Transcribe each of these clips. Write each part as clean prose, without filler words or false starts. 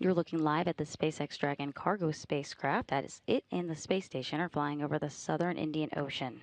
You're looking live at the SpaceX Dragon cargo spacecraft. That is it and the space station are flying over the southern Indian Ocean.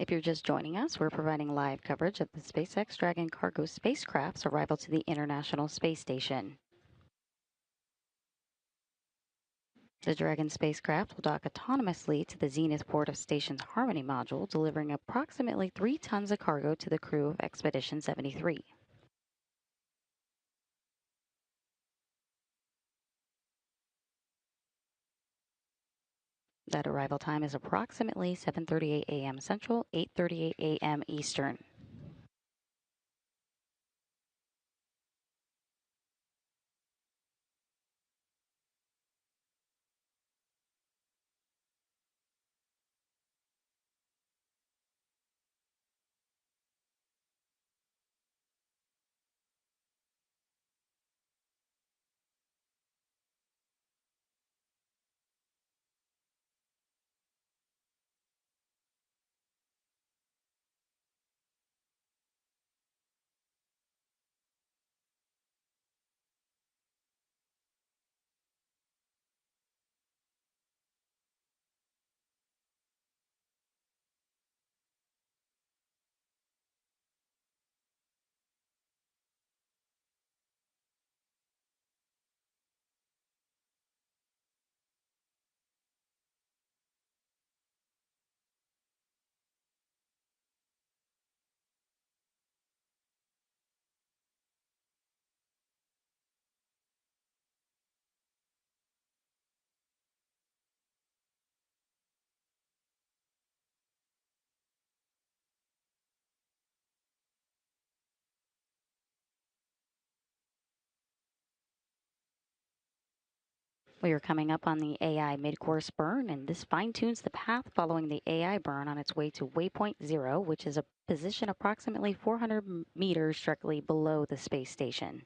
If you're just joining us, we're providing live coverage of the SpaceX Dragon cargo spacecraft's arrival to the International Space Station. The Dragon spacecraft will dock autonomously to the zenith port of station's Harmony module, delivering approximately 3 tons of cargo to the crew of Expedition 73. That arrival time is approximately 7:38 a.m. Central, 8:38 a.m. Eastern. We are coming up on the AI mid-course burn, and this fine-tunes the path following the AI burn on its way to waypoint 0, which is a position approximately 400 meters directly below the space station.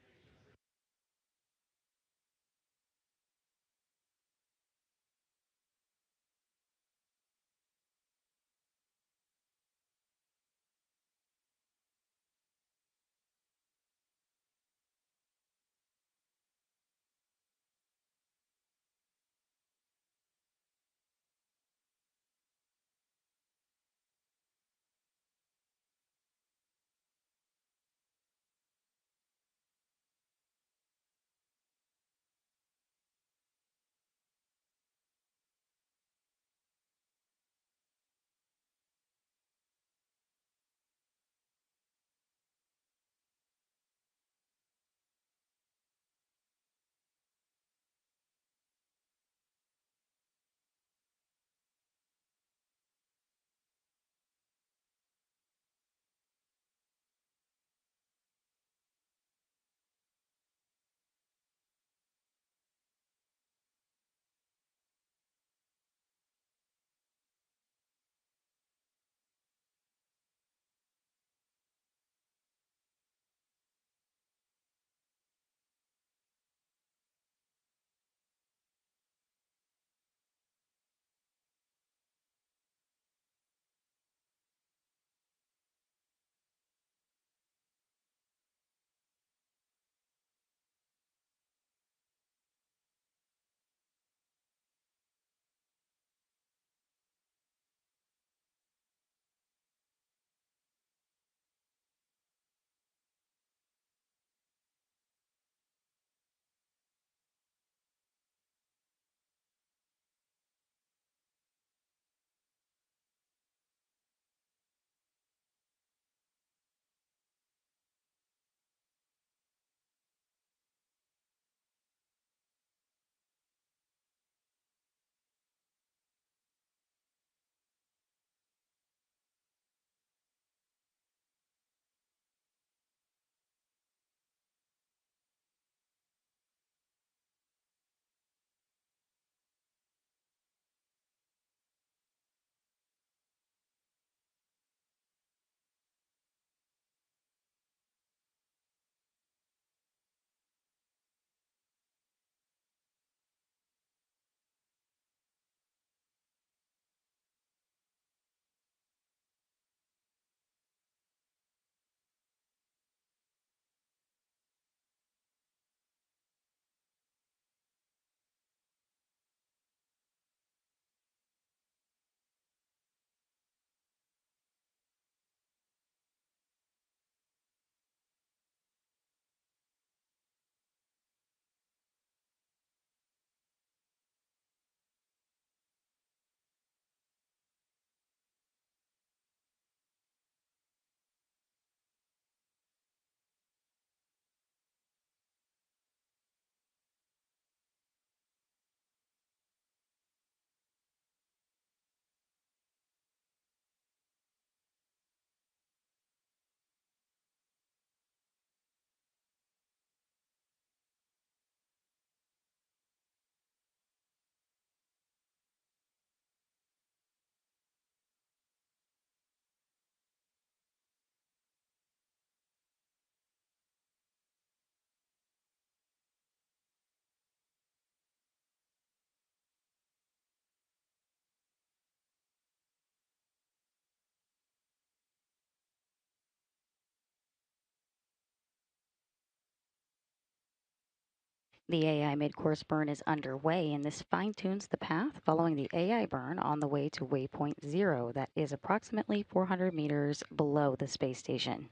The AI mid-course burn is underway, and this fine-tunes the path following the AI burn on the way to waypoint 0, that is approximately 400 meters below the space station.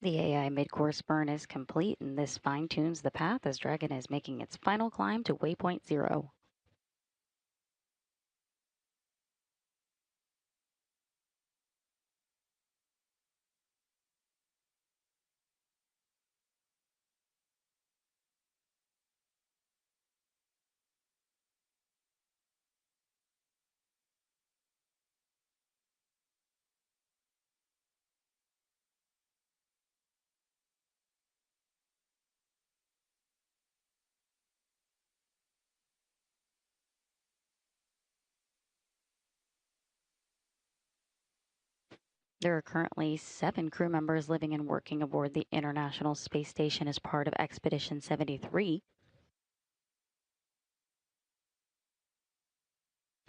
The AI mid-course burn is complete, and this fine-tunes the path as Dragon is making its final climb to waypoint 0. There are currently 7 crew members living and working aboard the International Space Station as part of Expedition 73.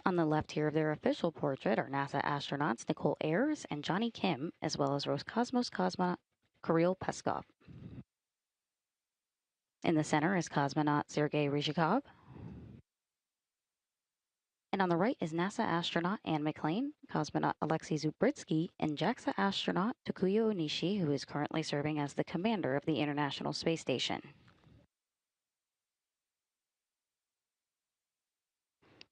On the left here of their official portrait are NASA astronauts Nicole Ayers and Johnny Kim, as well as Roscosmos cosmonaut Kirill Peskov. In the center is cosmonaut Sergei Ryzhikov. And on the right is NASA astronaut Anne McClain, cosmonaut Alexei Zubritsky, and JAXA astronaut Takuya Onishi, who is currently serving as the commander of the International Space Station.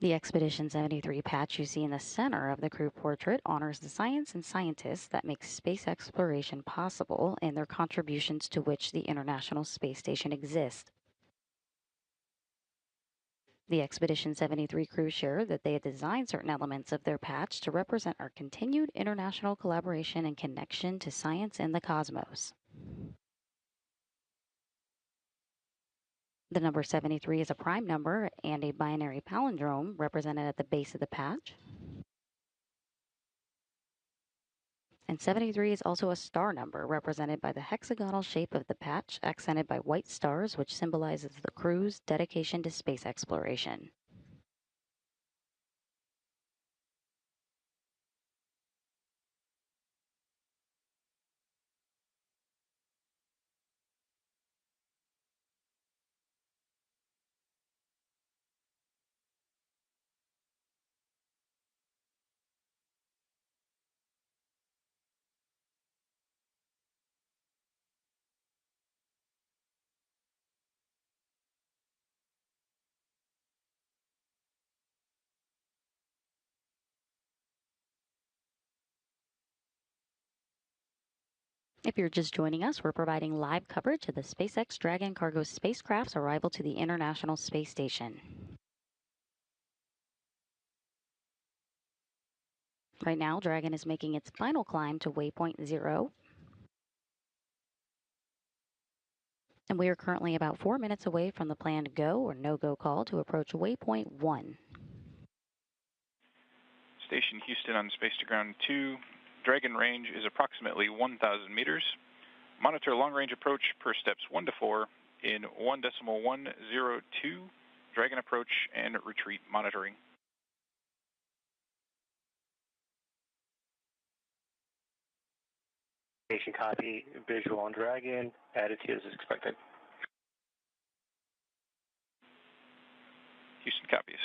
The Expedition 73 patch you see in the center of the crew portrait honors the science and scientists that make space exploration possible and their contributions to which the International Space Station exists. The Expedition 73 crew shared that they had designed certain elements of their patch to represent our continued international collaboration and connection to science and the cosmos. The number 73 is a prime number and a binary palindrome represented at the base of the patch. And 73 is also a star number represented by the hexagonal shape of the patch, accented by white stars, which symbolizes the crew's dedication to space exploration. If you're just joining us, we're providing live coverage of the SpaceX Dragon cargo spacecraft's arrival to the International Space Station. Right now, Dragon is making its final climb to waypoint 0. And we are currently about 4 minutes away from the planned go or no-go call to approach waypoint 1. Station Houston on Space to Ground 2. Dragon range is approximately 1,000 meters. Monitor long-range approach per steps 1 to 4 in 1.102. Dragon approach and retreat monitoring. Station copy. Visual on Dragon. Attitude as expected. Houston copies.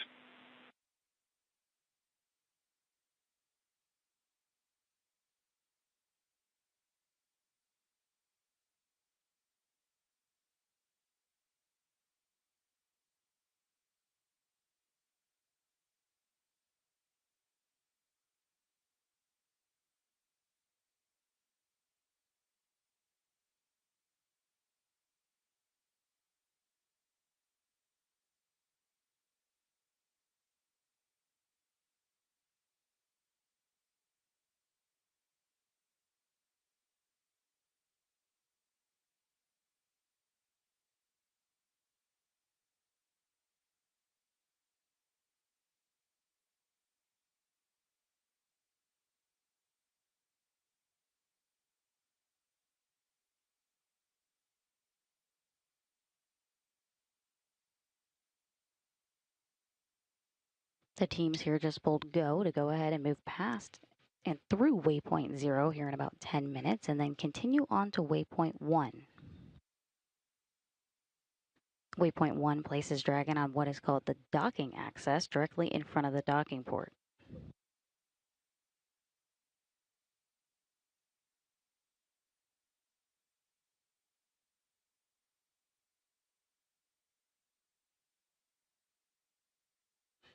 The teams here just pulled go to go ahead and move past and through waypoint 0 here in about 10 minutes and then continue on to waypoint 1. Waypoint 1 places Dragon on what is called the docking access directly in front of the docking port.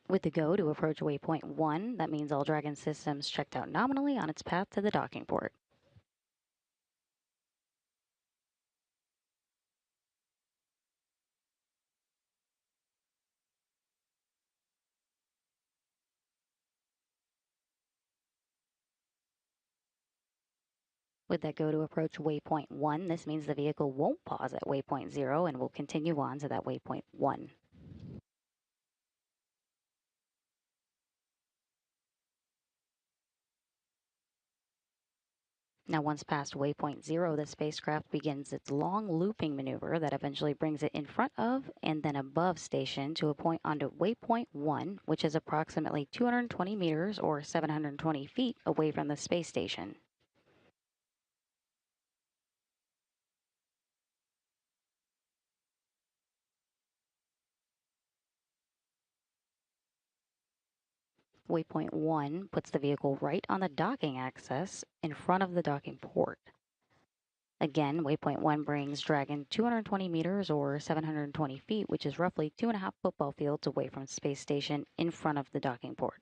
With the go to approach waypoint 1, that means all Dragon systems checked out nominally on its path to the docking port. With that go to approach waypoint 1, this means the vehicle won't pause at waypoint 0 and will continue on to that waypoint 1. Now, once past waypoint 0, the spacecraft begins its long looping maneuver that eventually brings it in front of and then above station to a point onto waypoint 1, which is approximately 220 meters or 720 feet away from the space station. Waypoint 1 puts the vehicle right on the docking access in front of the docking port. Again, waypoint 1 brings Dragon 220 meters or 720 feet, which is roughly 2.5 football fields away from space station in front of the docking port.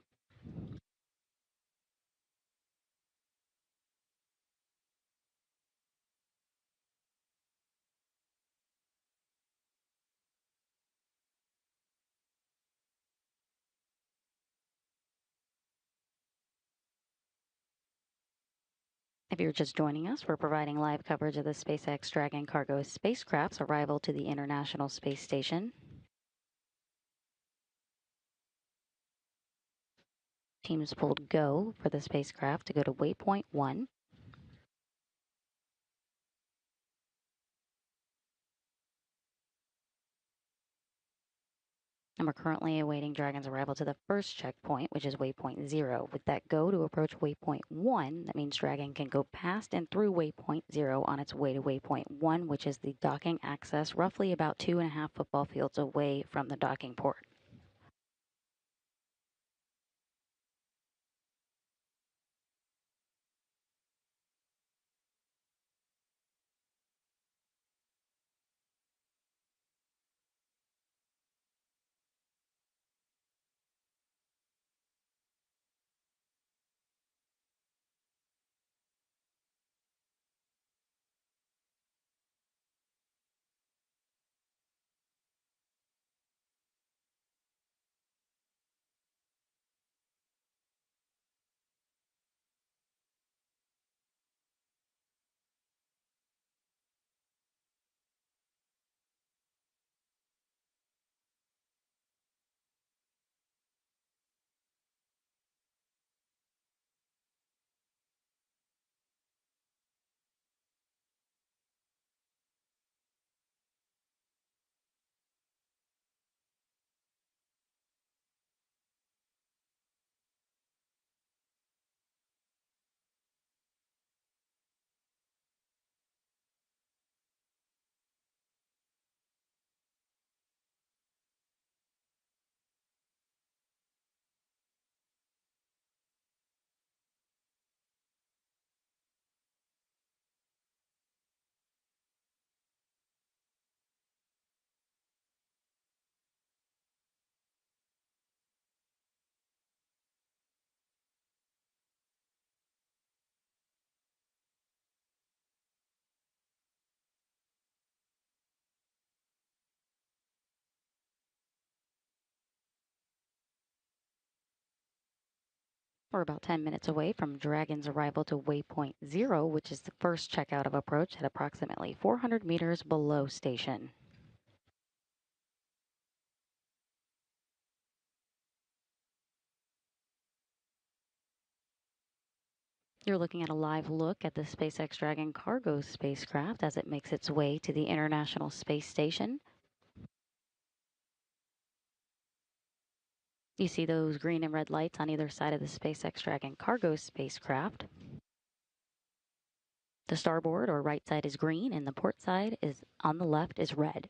If you're just joining us, we're providing live coverage of the SpaceX Dragon cargo spacecraft's arrival to the International Space Station. Teams pulled go for the spacecraft to go to waypoint 1. And we're currently awaiting Dragon's arrival to the first checkpoint, which is waypoint 0. With that go to approach waypoint 1, that means Dragon can go past and through waypoint 0 on its way to waypoint 1, which is the docking access roughly about 2.5 football fields away from the docking port. We're about 10 minutes away from Dragon's arrival to waypoint 0, which is the first checkout of approach at approximately 400 meters below station. You're looking at a live look at the SpaceX Dragon cargo spacecraft as it makes its way to the International Space Station. You see those green and red lights on either side of the SpaceX Dragon cargo spacecraft. The starboard or right side is green and the port side is on the left is red.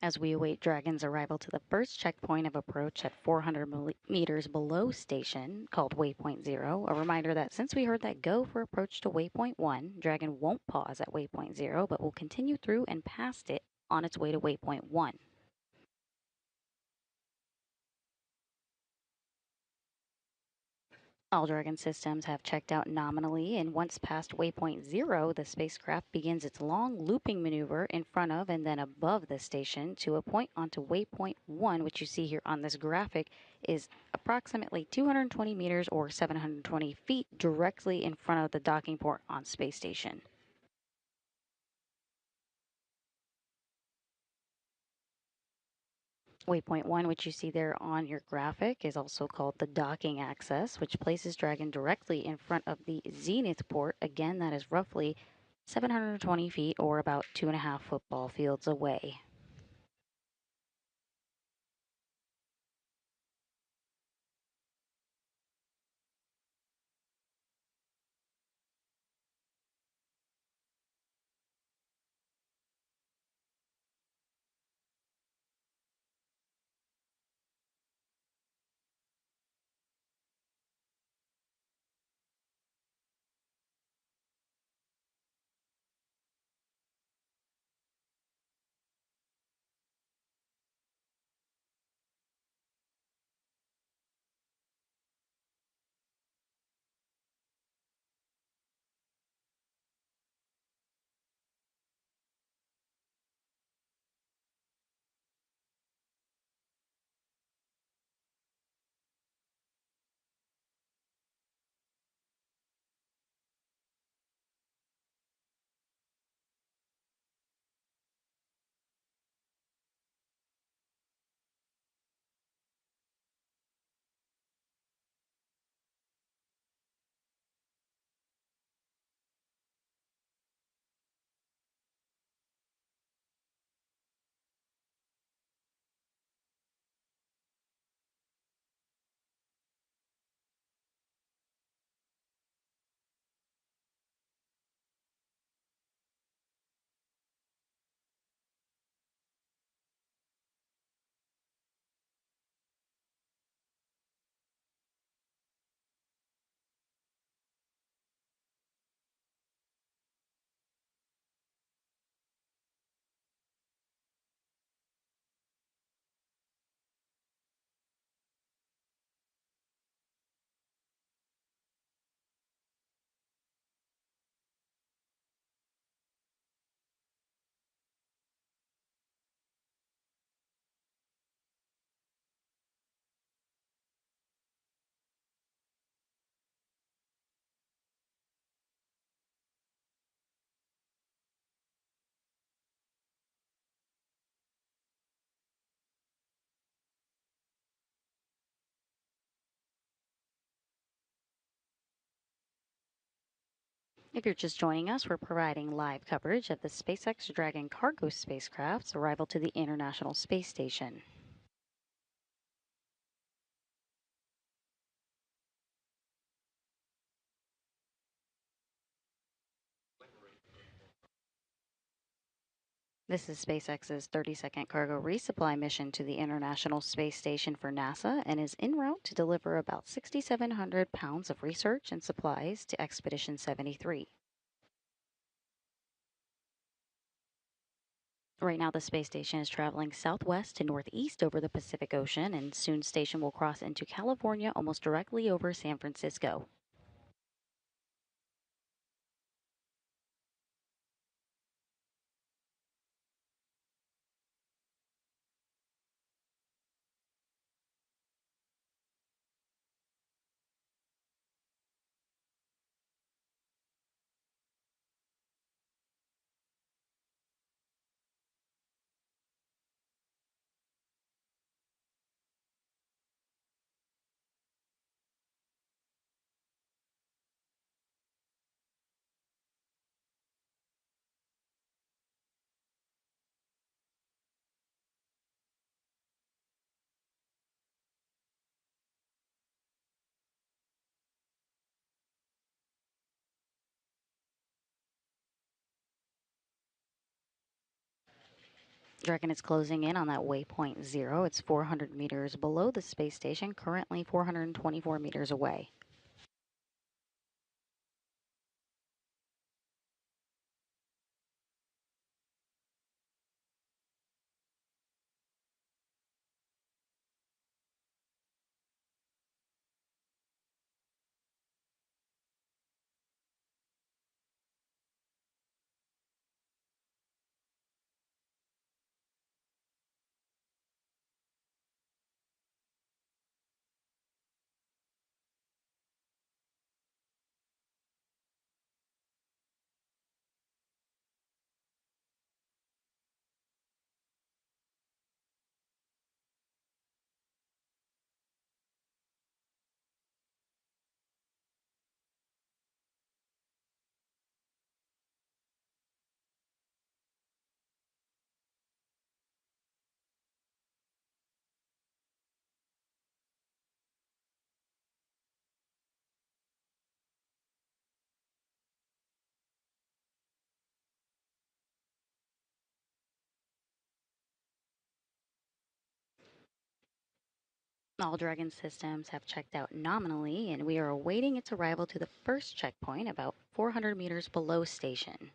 As we await Dragon's arrival to the first checkpoint of approach at 400 meters below station, called Waypoint 0, a reminder that since we heard that go for approach to Waypoint 1, Dragon won't pause at Waypoint 0, but will continue through and past it on its way to Waypoint 1. All Dragon systems have checked out nominally, and once past waypoint 0, the spacecraft begins its long looping maneuver in front of and then above the station to a point onto waypoint 1, which you see here on this graphic is approximately 220 meters or 720 feet directly in front of the docking port on Space Station. Waypoint 1, which you see there on your graphic, is also called the docking axis, which places Dragon directly in front of the zenith port. Again, that is roughly 720 feet or about 2.5 football fields away. If you're just joining us, we're providing live coverage of the SpaceX Dragon cargo spacecraft's arrival to the International Space Station. This is SpaceX's 30-second cargo resupply mission to the International Space Station for NASA and is en route to deliver about 6,700 pounds of research and supplies to Expedition 73. Right now, the space station is traveling southwest to northeast over the Pacific Ocean, and soon station will cross into California almost directly over San Francisco. Dragon is closing in on that waypoint 0. It's 400 meters below the space station, currently 424 meters away. All Dragon systems have checked out nominally, and we are awaiting its arrival to the first checkpoint about 400 meters below station.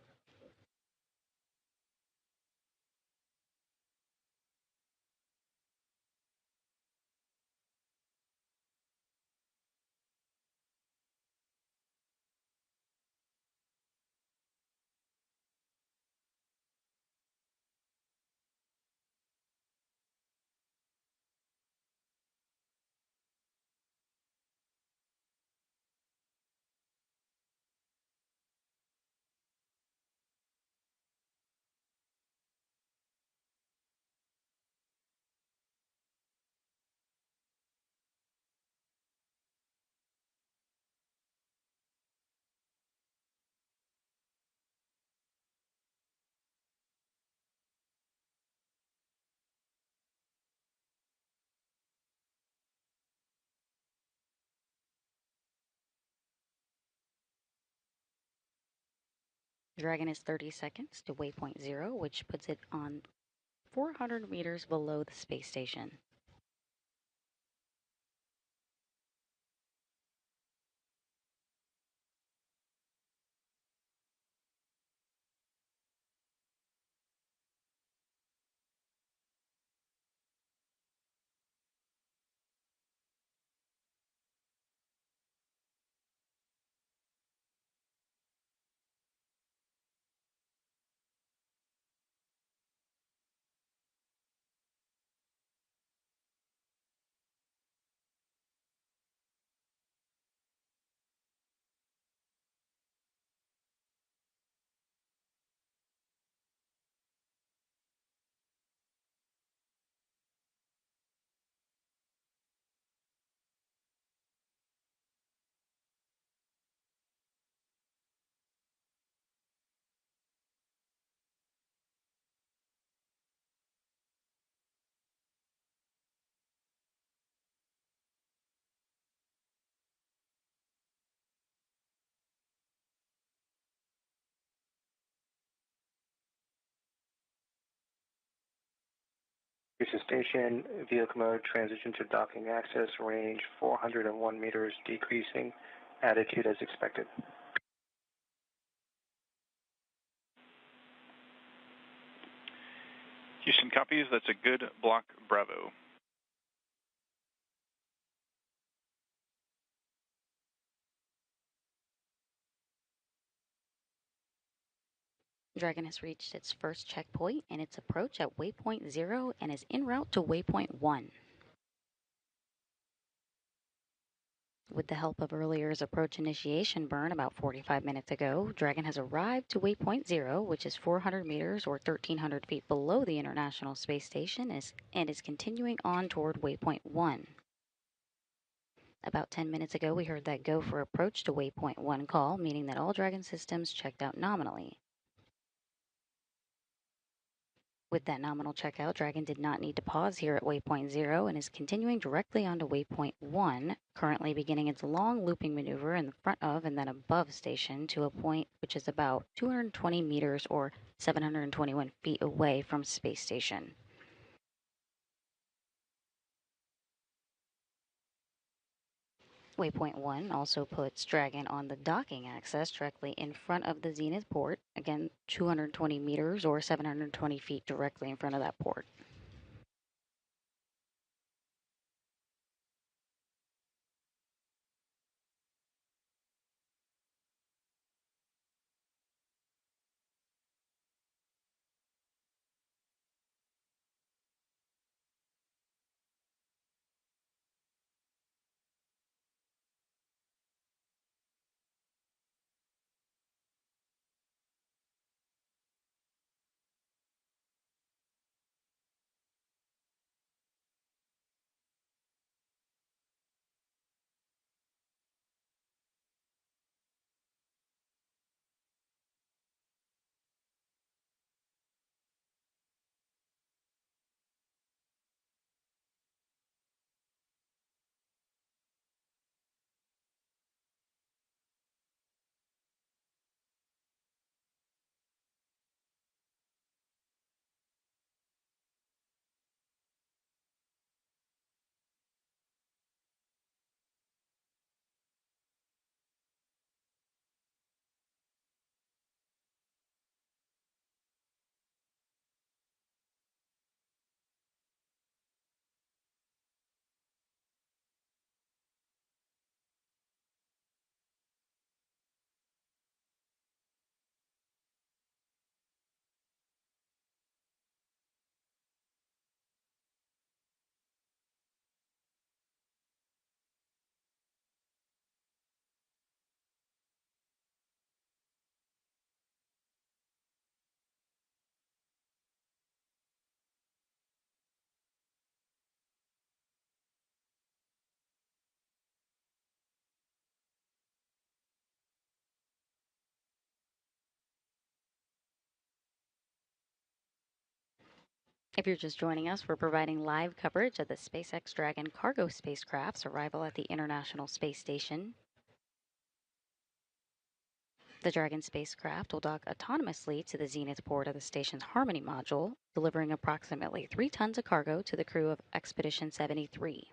Dragon is 30 seconds to waypoint 0, which puts it on 400 meters below the space station. Houston Station, vehicle mode, transition to docking access, range 401 meters, decreasing, attitude as expected. Houston copies. That's a good block, Bravo. Dragon has reached its first checkpoint in its approach at waypoint 0 and is en route to waypoint 1. With the help of earlier's approach initiation burn about 45 minutes ago, Dragon has arrived to waypoint 0, which is 400 meters or 1,300 feet below the International Space Station, and is continuing on toward waypoint 1. About 10 minutes ago, we heard that go for approach to waypoint 1 call, meaning that all Dragon systems checked out nominally. With that nominal checkout, Dragon did not need to pause here at waypoint 0 and is continuing directly onto waypoint 1, currently beginning its long looping maneuver in the front of and then above station to a point which is about 220 meters or 721 feet away from space station. Waypoint 1 also puts Dragon on the docking axis directly in front of the zenith port, again 220 meters or 720 feet directly in front of that port. If you're just joining us, we're providing live coverage of the SpaceX Dragon cargo spacecraft's arrival at the International Space Station. The Dragon spacecraft will dock autonomously to the zenith port of the station's Harmony module, delivering approximately 3 tons of cargo to the crew of Expedition 73.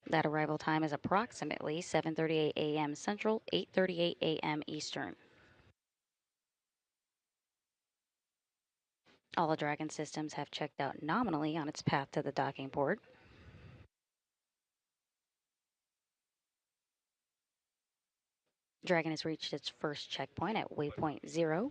That arrival time is approximately 7:38 a.m. Central, 8:38 a.m. Eastern. All the Dragon systems have checked out nominally on its path to the docking port. Dragon has reached its first checkpoint at waypoint 0.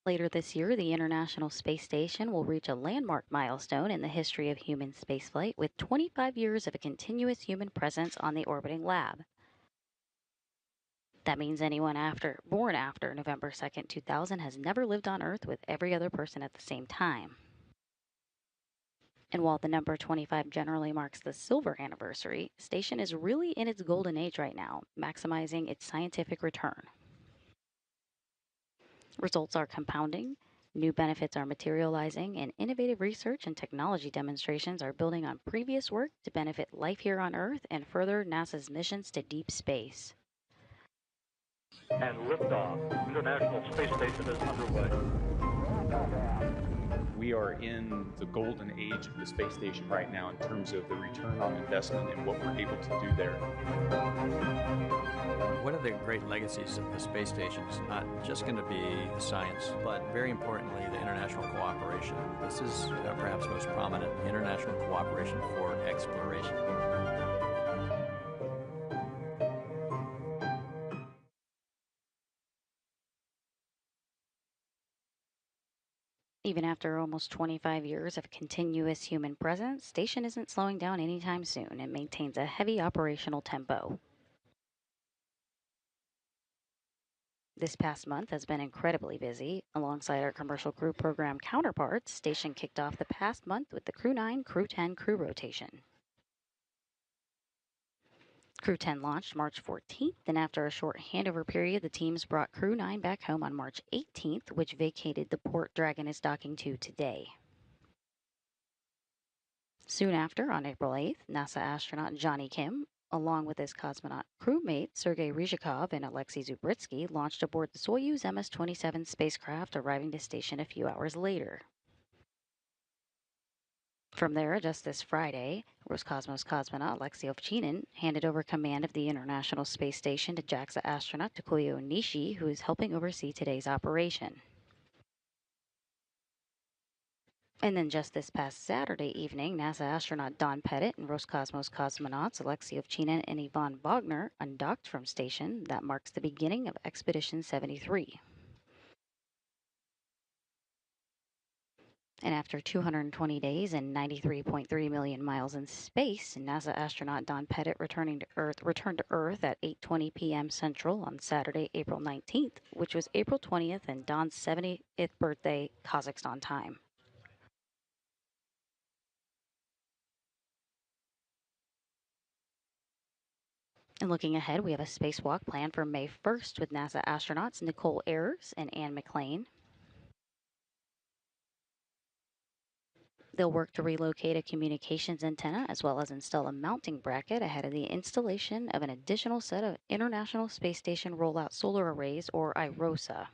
Later this year, the International Space Station will reach a landmark milestone in the history of human spaceflight with 25 years of a continuous human presence on the orbiting lab. That means anyone born after November 2nd, 2000 has never lived on Earth with every other person at the same time. And while the number 25 generally marks the silver anniversary, station is really in its golden age right now, maximizing its scientific return. Results are compounding, new benefits are materializing, and innovative research and technology demonstrations are building on previous work to benefit life here on Earth and further NASA's missions to deep space. And liftoff. International Space Station is underway. We are in the golden age of the space station right now in terms of the return on investment and what we're able to do there. One of the great legacies of the space station is not just going to be science, but very importantly, the international cooperation. This is perhaps most prominent, international cooperation for exploration. Even after almost 25 years of continuous human presence, station isn't slowing down anytime soon and maintains a heavy operational tempo. This past month has been incredibly busy. Alongside our commercial crew program counterparts, station kicked off the past month with the Crew 9, Crew 10 crew rotation. Crew 10 launched March 14th, and after a short handover period, the teams brought Crew 9 back home on March 18th, which vacated the port Dragon is docking to today. Soon after, on April 8th, NASA astronaut Johnny Kim, along with his cosmonaut crewmate Sergei Ryzhikov and Alexei Zubritsky, launched aboard the Soyuz MS-27 spacecraft, arriving to station a few hours later. From there, just this Friday, Roscosmos cosmonaut Alexei Ovchinin handed over command of the International Space Station to JAXA astronaut Takuya Onishi, who is helping oversee today's operation. And then just this past Saturday evening, NASA astronaut Don Pettit and Roscosmos cosmonauts Alexei Ovchinin and Ivan Bogner undocked from station. That marks the beginning of Expedition 73. And after 220 days and 93.3 million miles in space, NASA astronaut Don Pettit returned to Earth at 8:20 p.m. Central on Saturday, April 19th, which was April 20th and Don's 70th birthday Kazakhstan time. And looking ahead, we have a spacewalk planned for May 1st with NASA astronauts Nicole Ayers and Anne McLean. They'll work to relocate a communications antenna as well as install a mounting bracket ahead of the installation of an additional set of International Space Station Rollout Solar Arrays, or IROSA.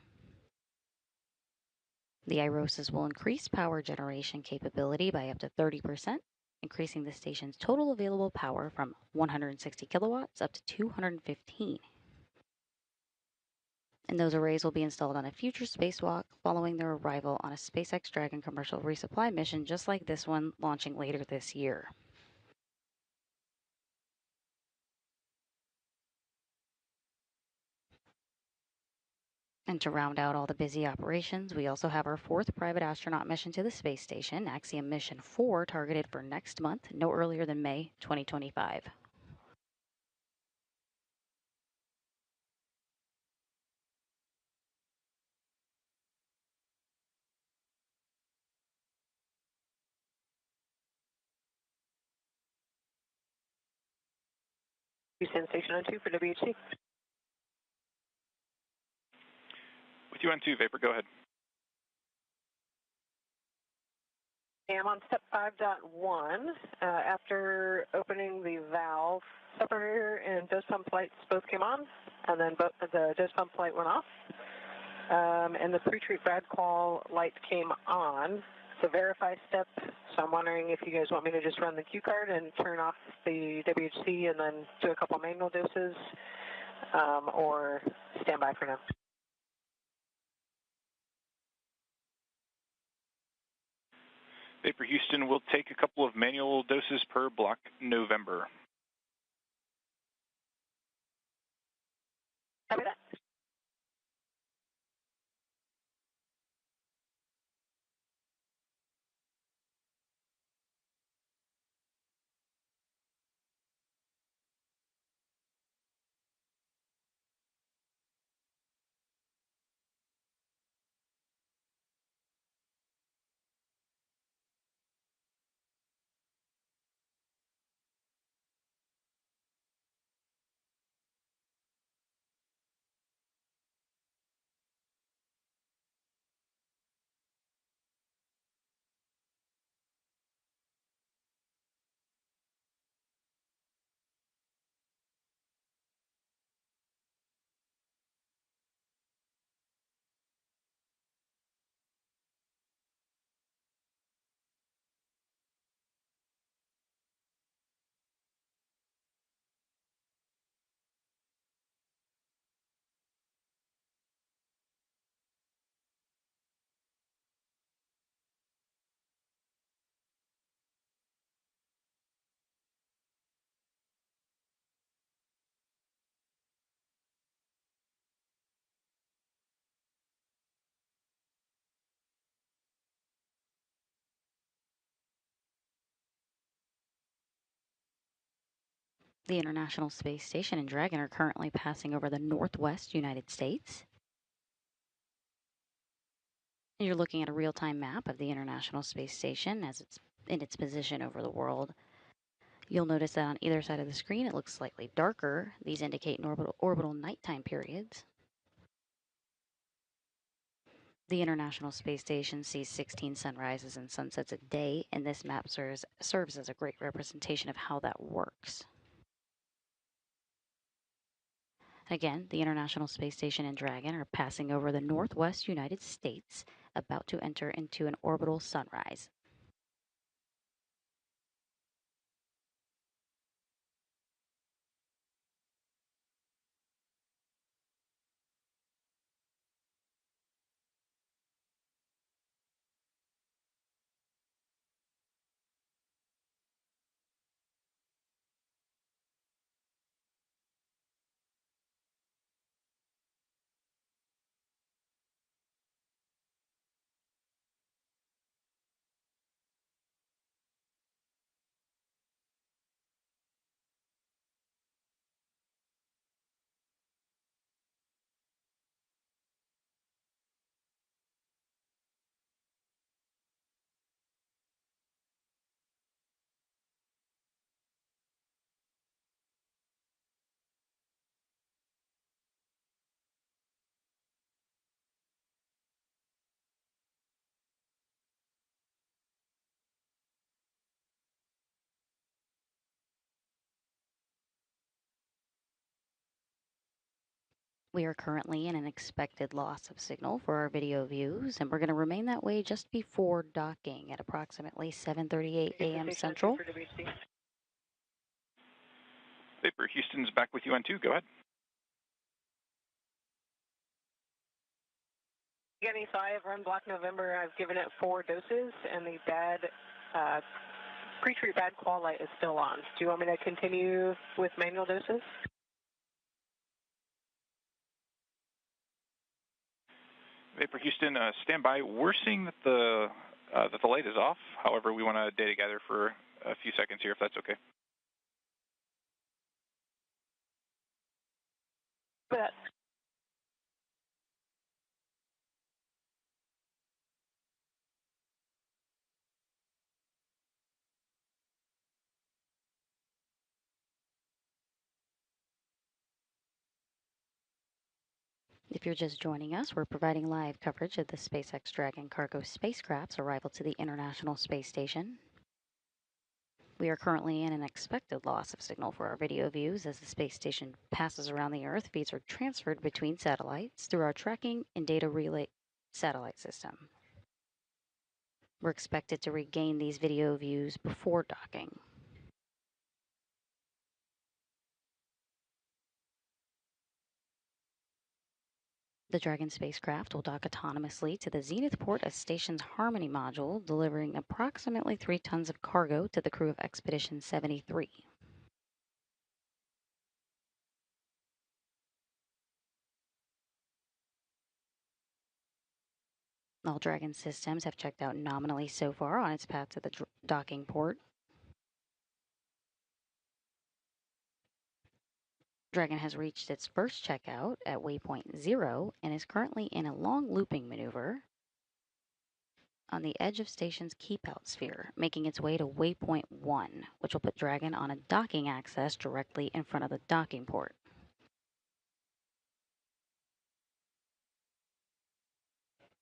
The IROSAs will increase power generation capability by up to 30%, increasing the station's total available power from 160 kilowatts up to 215. And those arrays will be installed on a future spacewalk following their arrival on a SpaceX Dragon commercial resupply mission just like this one, launching later this year. And to round out all the busy operations, we also have our fourth private astronaut mission to the space station, Axiom Mission 4, targeted for next month, no earlier than May 2025. Houston Station on 2 for WHC. With you on 2, Vapor, go ahead. I'm on step 5.1. After opening the valve, separator and dose pump lights both came on, and then the dose pump light went off. And the pre-treat bad call light came on. It's a verify step, so I'm wondering if you guys want me to just run the cue card and turn off the WHC and then do a couple manual doses, or stand by for now. Vapor Houston will take a couple of manual doses per block November. Copy that. The International Space Station and Dragon are currently passing over the northwest United States. You're looking at a real-time map of the International Space Station as it's in its position over the world. You'll notice that on either side of the screen it looks slightly darker. These indicate orbital nighttime periods. The International Space Station sees 16 sunrises and sunsets a day, and this map serves as a great representation of how that works. Again, the International Space Station and Dragon are passing over the northwest United States, about to enter into an orbital sunrise. We are currently in an expected loss of signal for our video views, and we're going to remain that way just before docking at approximately 7:38 a.m. Central. Vapor, Houston's back with you on 2. Go ahead. Getting 5, run Black November. I've given it 4 doses, and the bad pre-treat bad qual light is still on. Do you want me to continue with manual doses? Vapor, Houston, stand by. We're seeing that the light is off. However, we want to data gather for a few seconds here, if that's okay. But If you're just joining us, we're providing live coverage of the SpaceX Dragon cargo spacecraft's arrival to the International Space Station. We are currently in an expected loss of signal for our video views as the space station passes around the Earth. Feeds are transferred between satellites through our tracking and data relay satellite system. We're expected to regain these video views before docking. The Dragon spacecraft will dock autonomously to the zenith port of station's Harmony module, delivering approximately 3 tons of cargo to the crew of Expedition 73. All Dragon systems have checked out nominally so far on its path to the docking port. Dragon has reached its first checkout at waypoint 0 and is currently in a long looping maneuver on the edge of station's keep-out sphere, making its way to waypoint 1, which will put Dragon on a docking access directly in front of the docking port.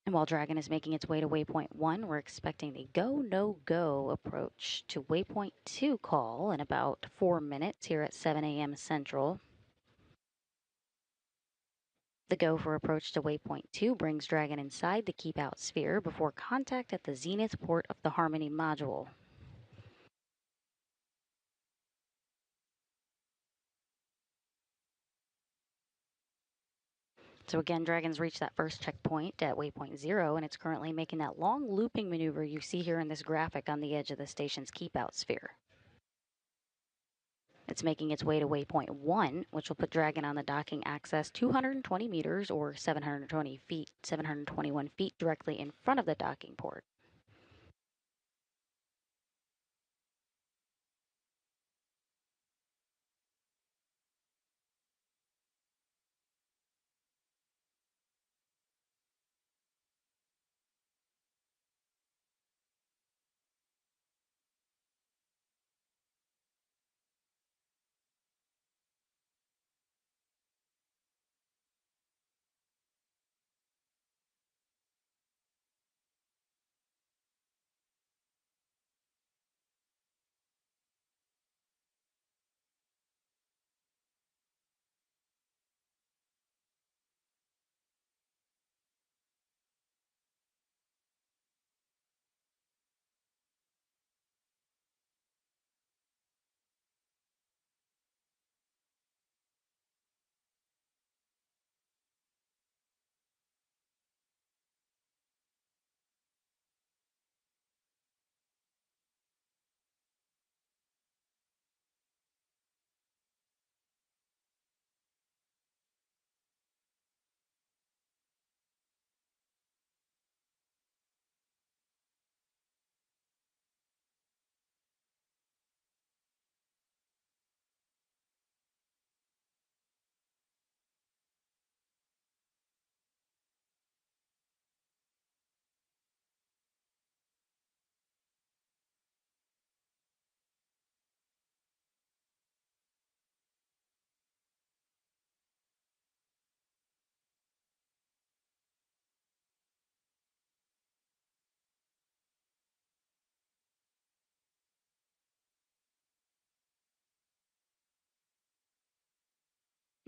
And while Dragon is making its way to waypoint 1, we're expecting the go, no go approach to waypoint 2 call in about 4 minutes here at 7 a.m. Central. The go for approach to waypoint 2 brings Dragon inside the keep-out sphere before contact at the zenith port of the Harmony module. So again, Dragon's reached that first checkpoint at waypoint 0, and it's currently making that long looping maneuver you see here in this graphic on the edge of the station's keep-out sphere. It's making its way to waypoint 1, which will put Dragon on the docking access 220 meters or 721 feet directly in front of the docking port.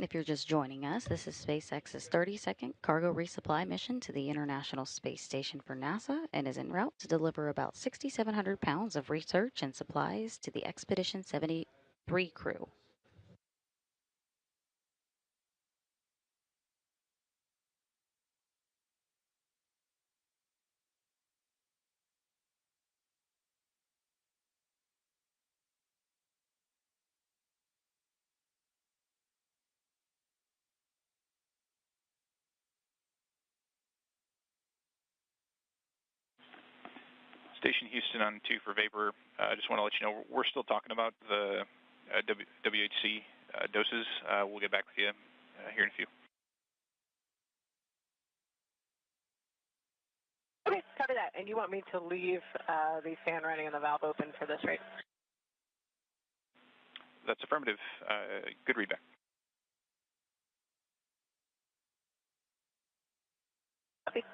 If you're just joining us, this is SpaceX's 30-second cargo resupply mission to the International Space Station for NASA and is en route to deliver about 6,700 pounds of research and supplies to the Expedition 73 crew. Station Houston on 2 for Vapor. I just want to let you know we're still talking about the WHC doses. We'll get back with you here in a few. Okay, copy that. And you want me to leave the fan running and the valve open for this, right? That's affirmative. Good readback. Copy.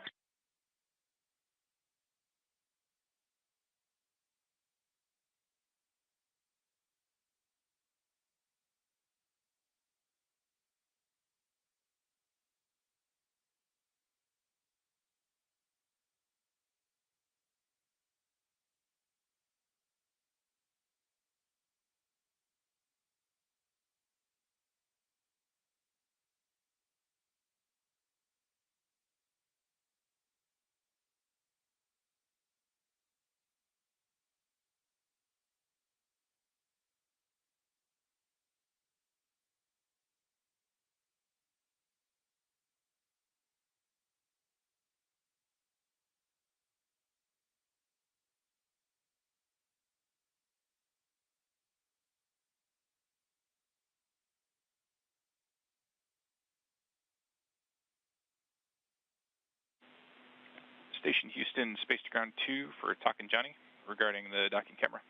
Station Houston, Space to Ground 2 for talking Johnny regarding the docking camera.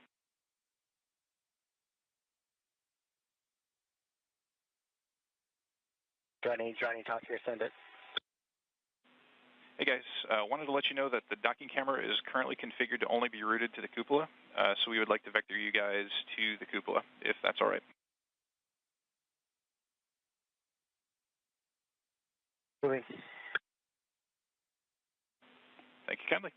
Johnny, talk here, send it. Hey guys, wanted to let you know that the docking camera is currently configured to only be routed to the cupola, so we would like to vector you guys to the cupola, if that's all right. Moving. Thank you kindly.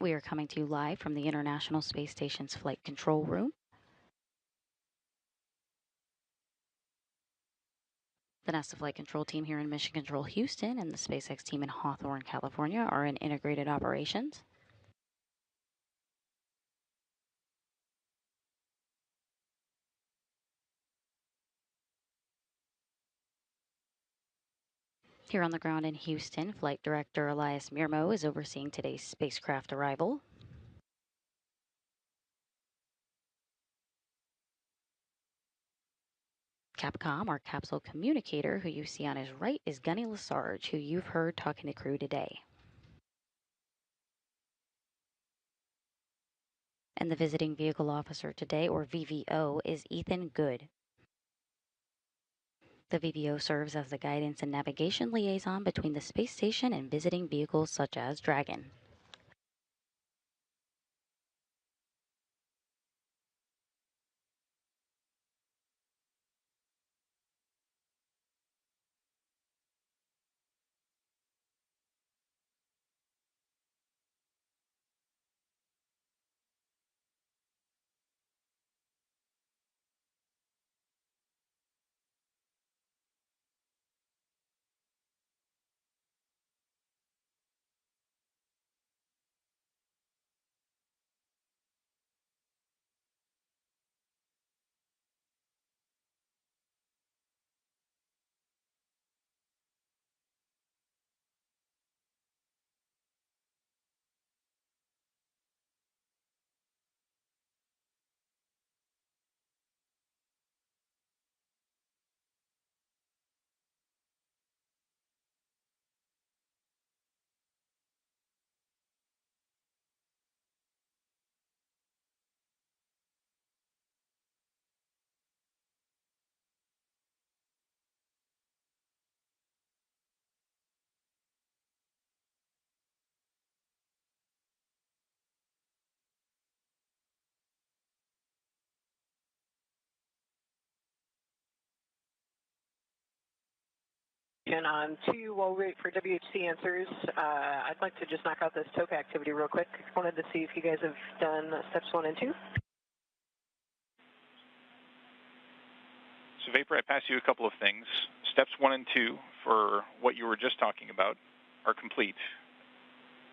We are coming to you live from the International Space Station's flight control room. The NASA Flight Control team here in Mission Control Houston and the SpaceX team in Hawthorne, California are in integrated operations. Here on the ground in Houston, Flight Director Elias Mirmo is overseeing today's spacecraft arrival. Capcom, our capsule communicator, who you see on his right, is Gunny Lesarge, who you've heard talking to crew today. And the visiting vehicle officer today, or VVO, is Ethan Good. The VVO serves as the guidance and navigation liaison between the space station and visiting vehicles such as Dragon. And on 2, while we wait for WHC answers, I'd like to just knock out this TOCA activity real quick. Wanted to see if you guys have done steps 1 and 2. So Vapor, I pass you a couple of things. Steps 1 and 2 for what you were just talking about are complete,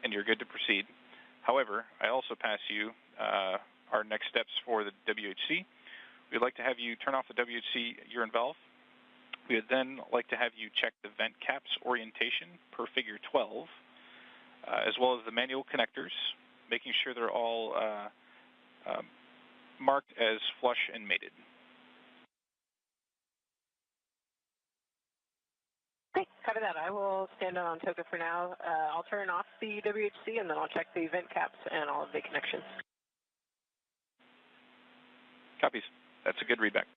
and you're good to proceed. However, I also pass you our next steps for the WHC. We'd like to have you turn off the WHC urine valve. We would then like to have you check the vent caps orientation per figure 12, as well as the manual connectors, making sure they're all marked as flush and mated. Okay, copy that. I will stand on TOCA for now. I'll turn off the WHC and then I'll check the vent caps and all of the connections. Copies. That's a good readback.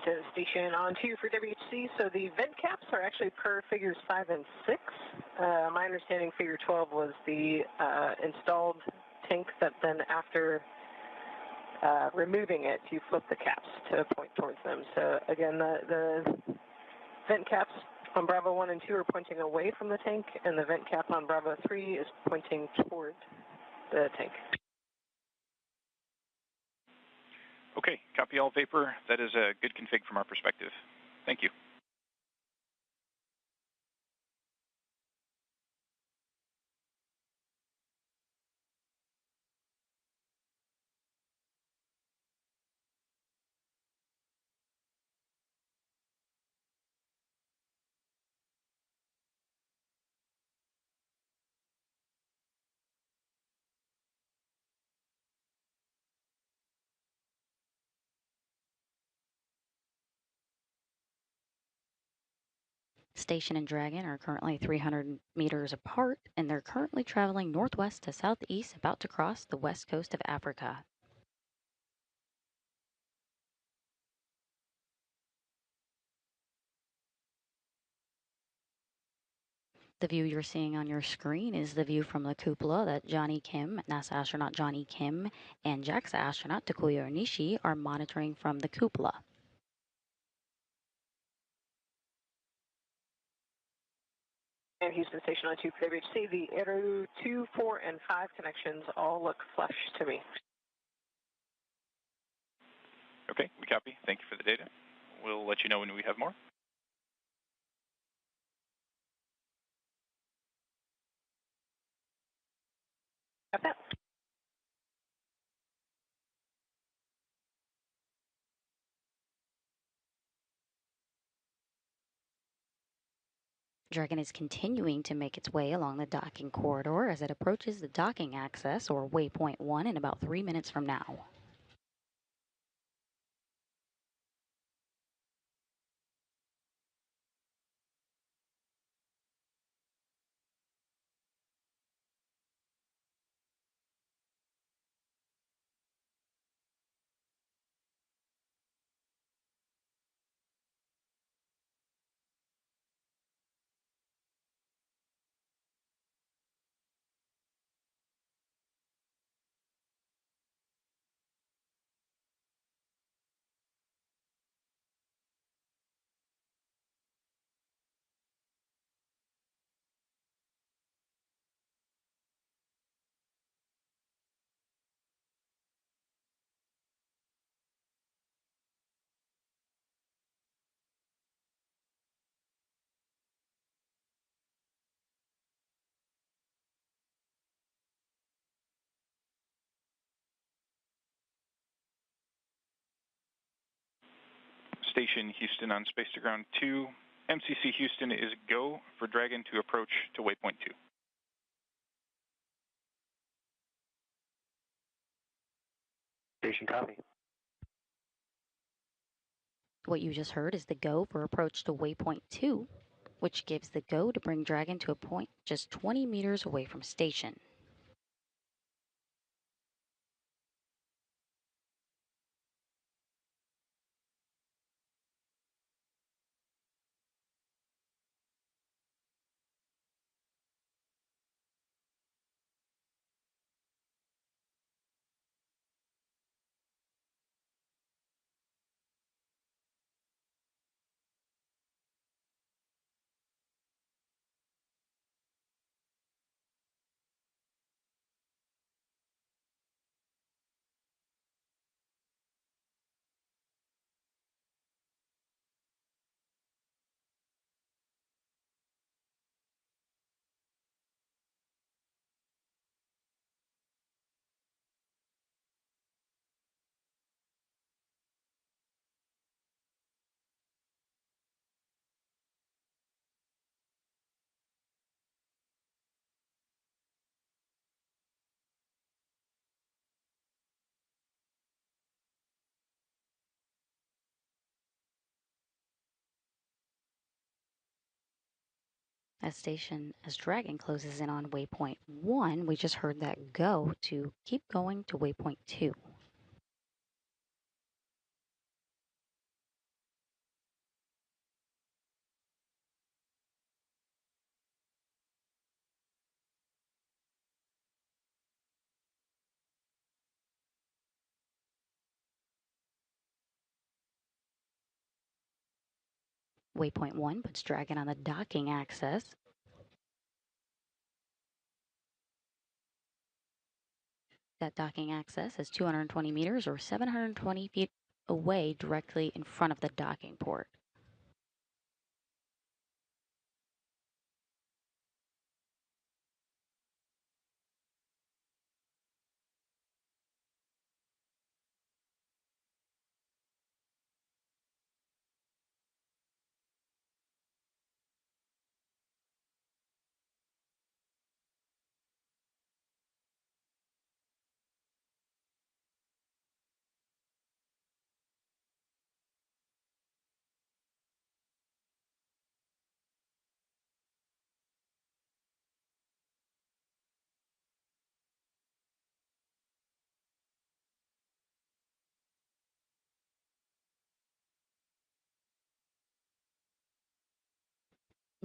to station on 2 for WHC. So the vent caps are actually per figures 5 and 6. My understanding figure 12 was the installed tank that then after removing it, you flip the caps to point towards them. So again, the vent caps on Bravo 1 and 2 are pointing away from the tank, and the vent cap on Bravo 3 is pointing toward the tank. Okay, copy all vapor. That is a good config from our perspective. Thank you. Station and Dragon are currently 300 meters apart, and they're currently traveling northwest to southeast, about to cross the west coast of Africa. The view you're seeing on your screen is the view from the cupola that Johnny Kim, NASA astronaut Johnny Kim, and JAXA astronaut Takuya Onishi are monitoring from the cupola. And Houston Station on 2 for WHC, the Arrow 2, 4, and 5 connections all look flush to me. Okay, we copy. Thank you for the data. We'll let you know when we have more. Got that. Dragon is continuing to make its way along the docking corridor as it approaches the docking access, or waypoint 1, in about 3 minutes from now. Station Houston on Space to Ground 2. MCC Houston is go for Dragon to approach to waypoint 2. Station copy. What you just heard is the go for approach to waypoint 2, which gives the go to bring Dragon to a point just 20 meters away from station. As Dragon closes in on waypoint 1, we just heard that go to keep going to waypoint 2. Waypoint 1 puts Dragon on the docking axis. That docking axis is 220 meters or 720 feet away directly in front of the docking port.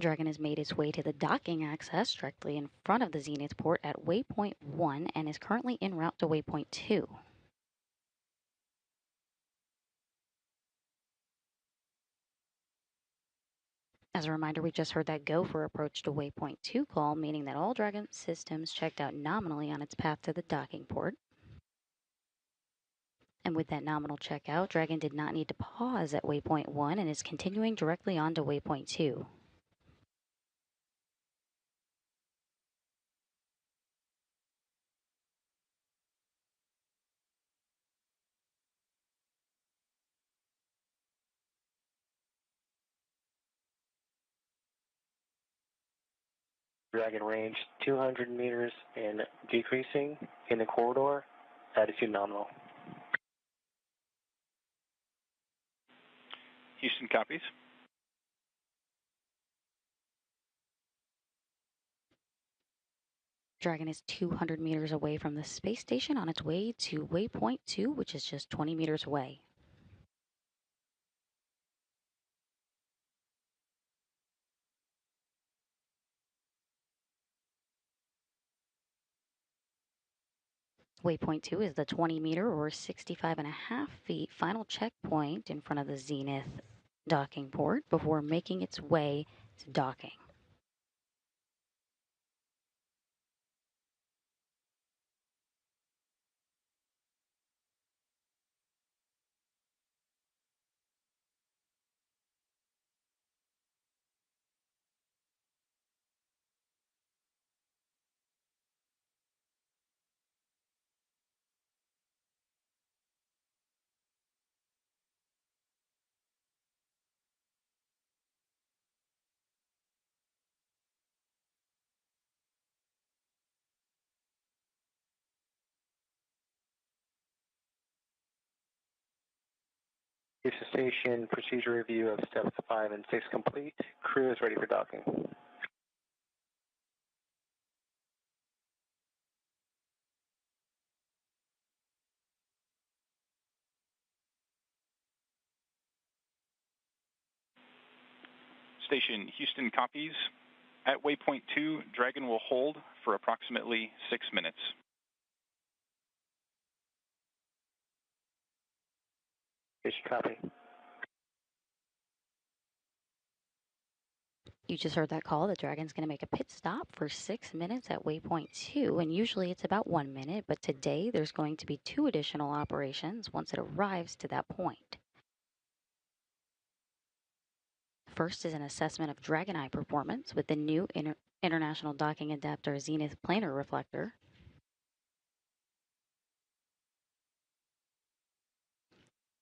Dragon has made its way to the docking axis directly in front of the Zenith port at waypoint 1 and is currently en route to waypoint 2. As a reminder, we just heard that go for approach to waypoint 2 call, meaning that all Dragon systems checked out nominally on its path to the docking port. And with that nominal checkout, Dragon did not need to pause at waypoint 1 and is continuing directly on to waypoint 2. Dragon range 200 meters and decreasing in the corridor, attitude nominal. Houston copies. Dragon is 200 meters away from the space station on its way to waypoint 2, which is just 20 meters away. Waypoint 2 is the 20 meter or 65.5 feet final checkpoint in front of the Zenith docking port before making its way to docking. Station procedure review of steps 5 and 6 complete. Crew is ready for docking. Station Houston copies. At waypoint 2, Dragon will hold for approximately 6 minutes. Station copy. You just heard that call. The Dragon's going to make a pit stop for 6 minutes at waypoint 2, and usually it's about 1 minute, but today there's going to be 2 additional operations once it arrives to that point. First is an assessment of Dragon Eye performance with the new International Docking Adapter Zenith Planar Reflector.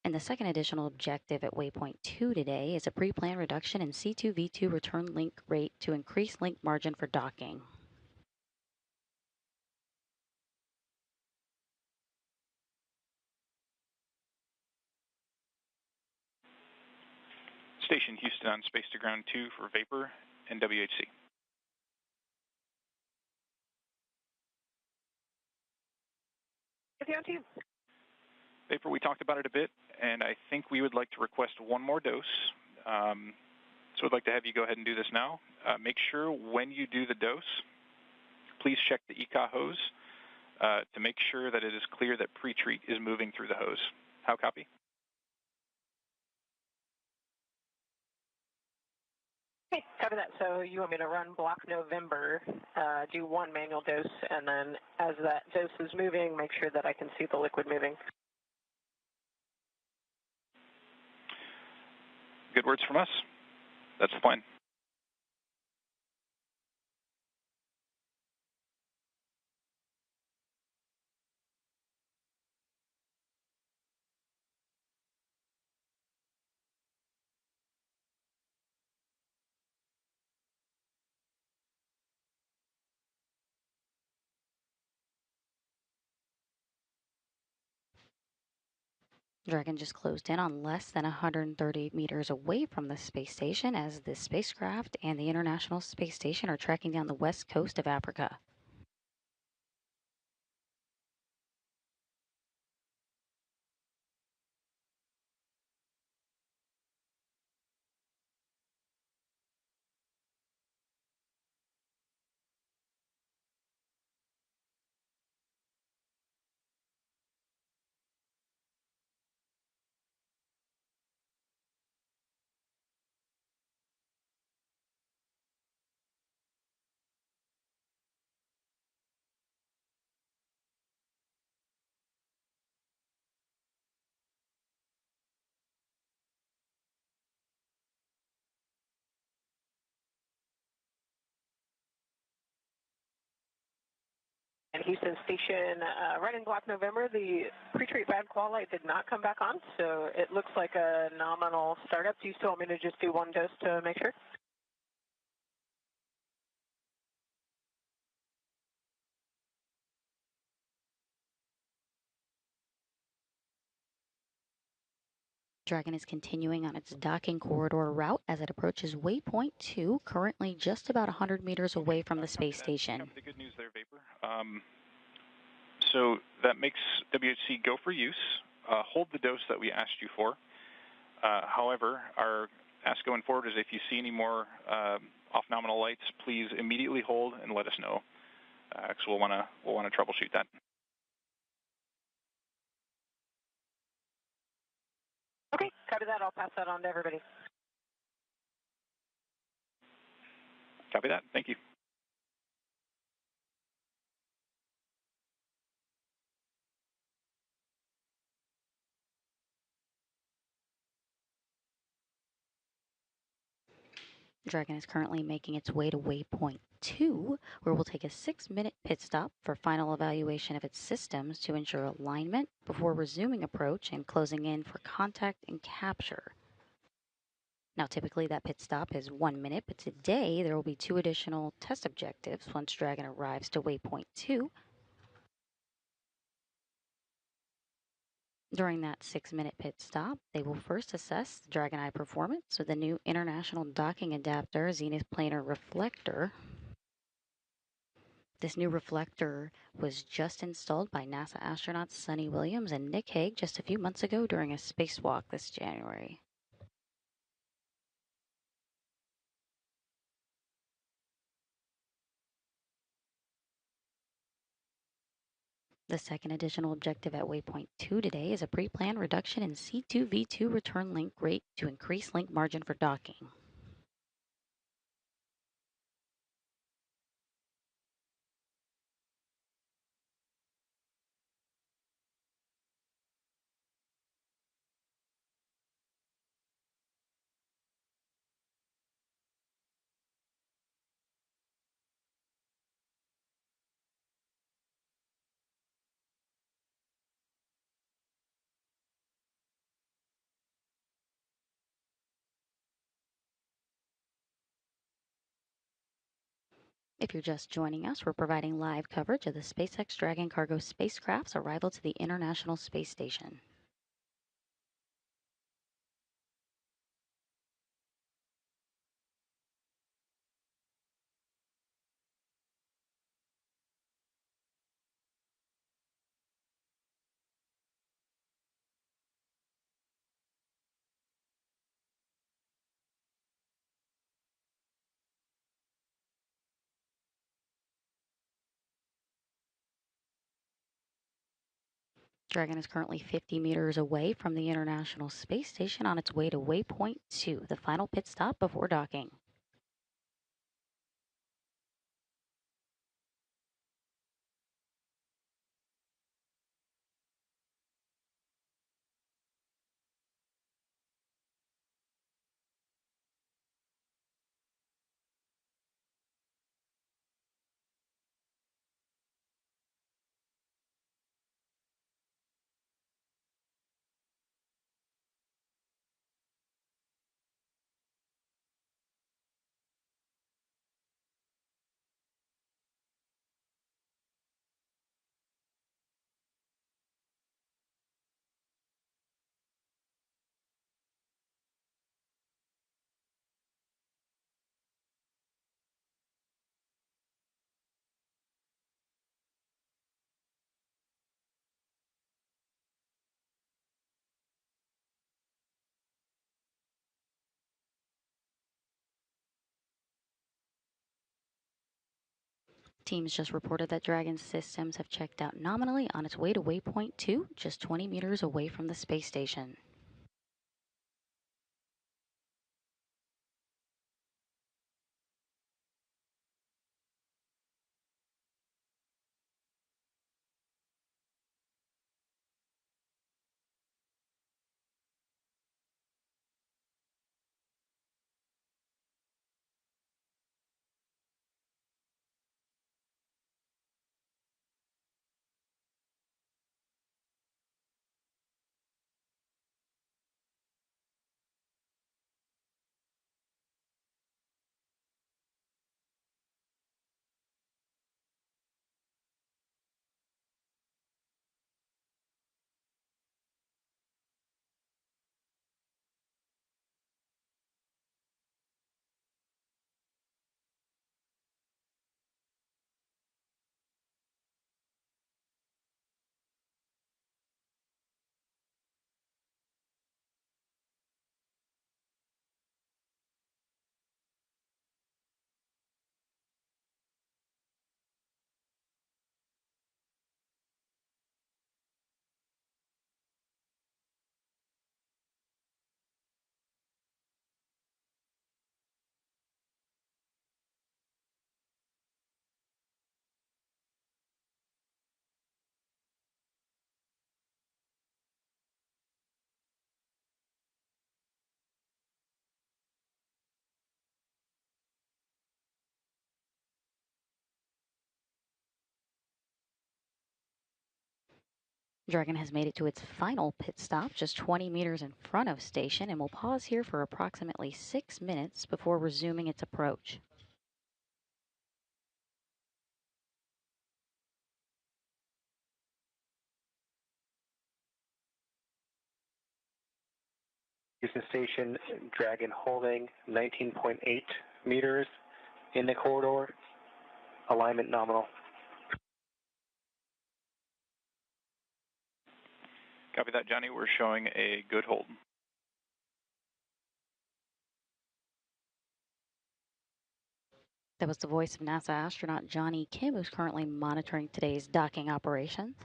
And the second additional objective at waypoint 2 today is a pre-planned reduction in C2V2 return link rate to increase link margin for docking. Station Houston on space to ground 2 for Vapor and WHC. Vapor, we talked about it a bit, and I think we would like to request one more dose. So I'd like to have you go ahead and do this now. Make sure when you do the dose, please check the ECA hose to make sure that it is clear that pre-treat is moving through the hose. How copy? Okay, copy that. So you want me to run block November, do one manual dose, and then as that dose is moving, make sure that I can see the liquid moving. Good words from us. That's the plan. Dragon just closed in on less than 130 meters away from the space station as the spacecraft and the International Space Station are tracking down the west coast of Africa. And Houston Station, running block November, the pre-treat bad qual light did not come back on, so it looks like a nominal startup. Do you still want me to just do one dose to make sure? Dragon is continuing on its docking corridor route as it approaches waypoint 2, currently just about 100 meters away from the space station. The good news there, Vapor. So that makes WHC go for use. Hold the dose that we asked you for. However, our ask going forward is if you see any more off nominal lights, please immediately hold and let us know, because we'll want to troubleshoot that. Okay, copy that. I'll pass that on to everybody. Copy that. Thank you. Dragon is currently making its way to waypoint 2, where we'll take a 6-minute pit stop for final evaluation of its systems to ensure alignment before resuming approach and closing in for contact and capture. Now, typically that pit stop is 1 minute, but today there will be 2 additional test objectives once Dragon arrives to waypoint 2. During that 6-minute pit stop, they will first assess the Dragon Eye performance with the new International Docking Adapter Zenith Planar Reflector. This new reflector was just installed by NASA astronauts Sunny Williams and Nick Hague just a few months ago during a spacewalk this January. The second additional objective at waypoint 2 today is a pre-planned reduction in C2V2 return link rate to increase link margin for docking. If you're just joining us, we're providing live coverage of the SpaceX Dragon cargo spacecraft's arrival to the International Space Station. Dragon is currently 50 meters away from the International Space Station on its way to waypoint 2, the final pit stop before docking. Teams just reported that Dragon's systems have checked out nominally on its way to waypoint 2, just 20 meters away from the space station. Dragon has made it to its final pit stop, just 20 meters in front of station, and will pause here for approximately 6 minutes before resuming its approach. Houston Station, Dragon holding 19.8 meters in the corridor, alignment nominal. Copy that, Johnny. We're showing a good hold. That was the voice of NASA astronaut Johnny Kim, who's currently monitoring today's docking operations.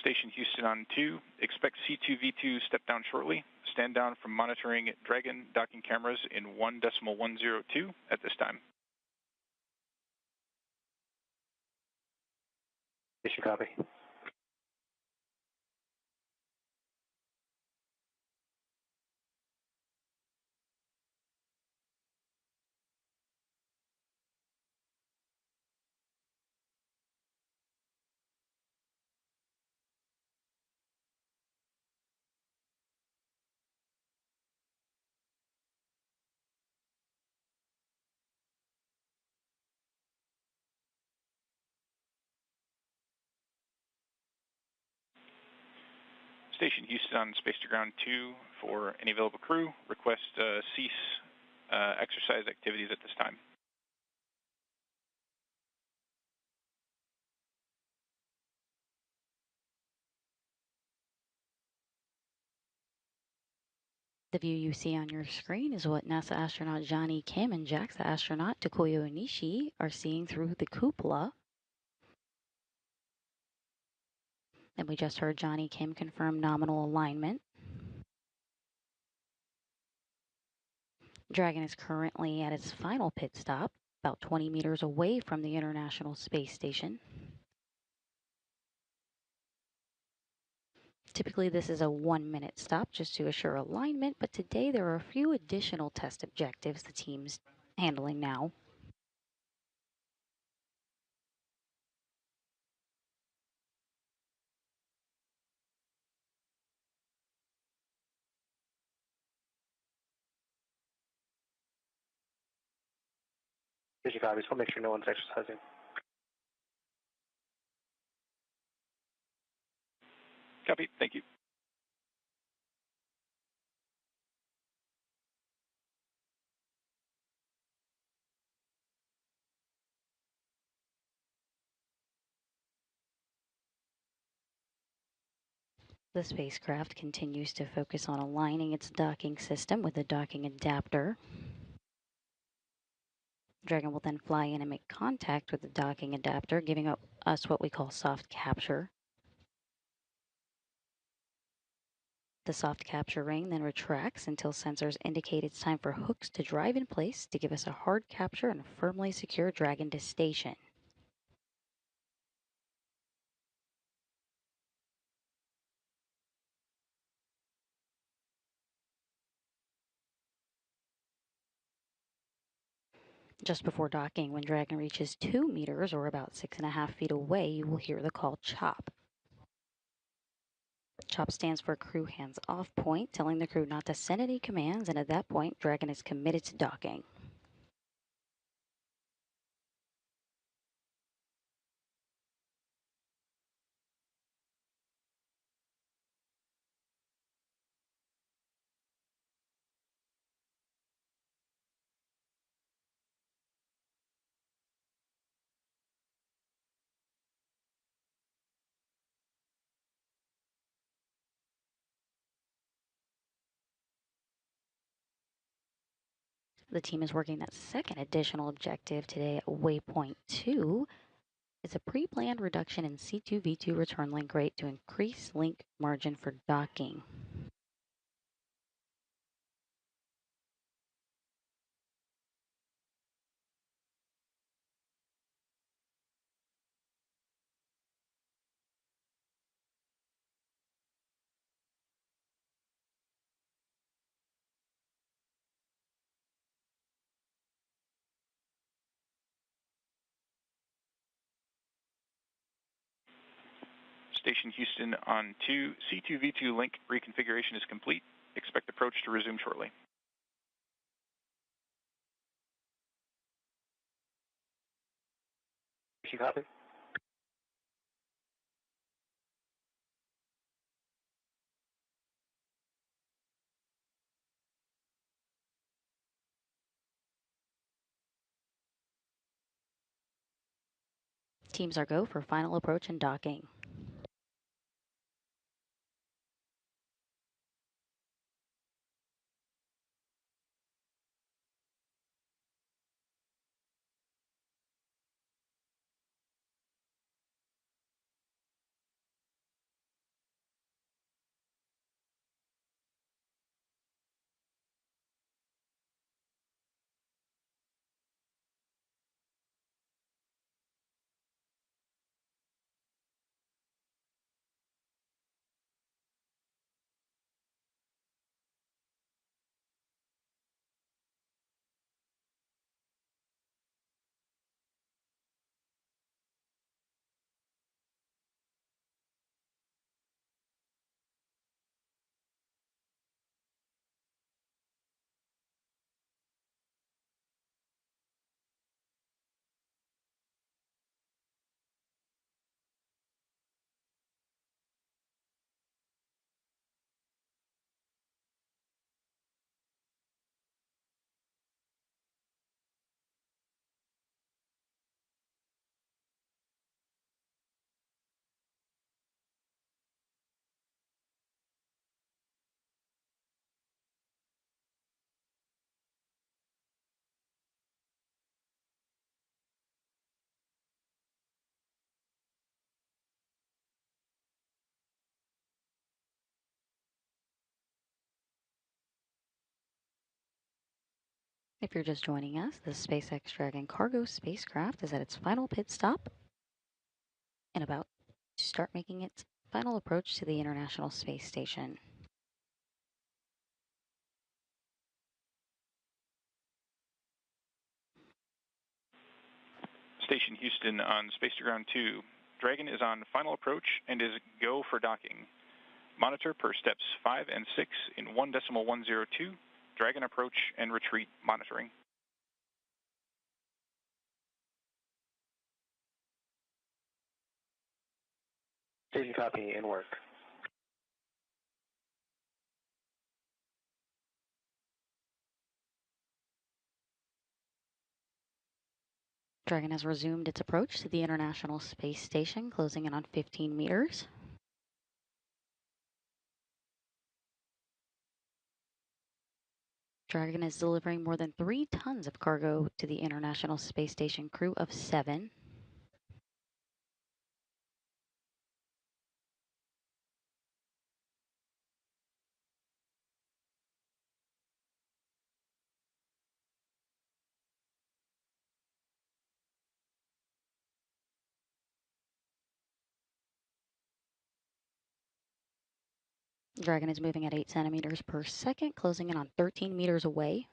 Station Houston on 2. Expect C2V2 step down shortly. Stand down from monitoring Dragon docking cameras in 1.102 at this time. Station copy. Station Houston on space to ground 2 for any available crew. Request cease exercise activities at this time. The view you see on your screen is what NASA astronaut Johnny Kim and JAXA astronaut Takuya Onishi are seeing through the cupola. And we just heard Johnny Kim confirm nominal alignment. Dragon is currently at its final pit stop, about 20 meters away from the International Space Station. Typically, this is a 1-minute stop just to assure alignment, but today there are a few additional test objectives the team's handling now. Station copy. Just want to make sure no one's exercising. Copy. Thank you. The spacecraft continues to focus on aligning its docking system with the docking adapter. Dragon will then fly in and make contact with the docking adapter, giving us what we call soft capture. The soft capture ring then retracts until sensors indicate it's time for hooks to drive in place to give us a hard capture and firmly secure Dragon to station. Just before docking, when Dragon reaches 2 meters or about 6.5 feet away, you will hear the call CHOP. CHOP stands for Crew Hands Off Point, telling the crew not to send any commands, and at that point, Dragon is committed to docking. The team is working that second additional objective today at waypoint 2. It's a pre-planned reduction in C2V2 return link rate to increase link margin for docking. Station Houston on 2, C2V2 link reconfiguration is complete. Expect approach to resume shortly. You copy? Teams are go for final approach and docking. If you're just joining us, the SpaceX Dragon cargo spacecraft is at its final pit stop and about to start making its final approach to the International Space Station. Station Houston on Space to Ground 2. Dragon is on final approach and is go for docking. Monitor per steps 5 and 6 in 1.102. Dragon approach and retreat monitoring. Station copy, in work. Dragon has resumed its approach to the International Space Station, closing in on 15 meters. Dragon is delivering more than 3 tons of cargo to the International Space Station crew of 7. Dragon is moving at 8 centimeters per second, closing in on 13 meters away.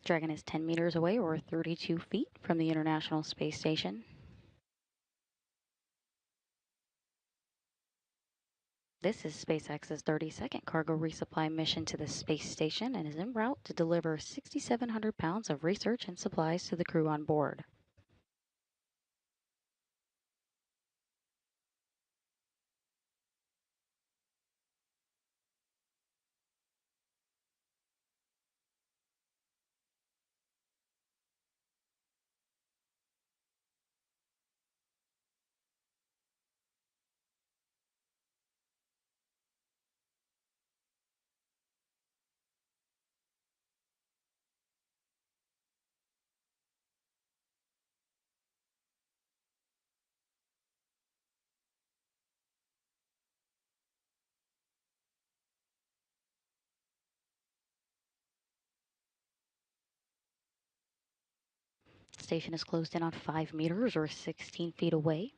Dragon is 10 meters away, or 32 feet, from the International Space Station. This is SpaceX's 32nd cargo resupply mission to the space station and is en route to deliver 6,700 pounds of research and supplies to the crew on board. Station is closed in on 5 meters, or 16 feet away.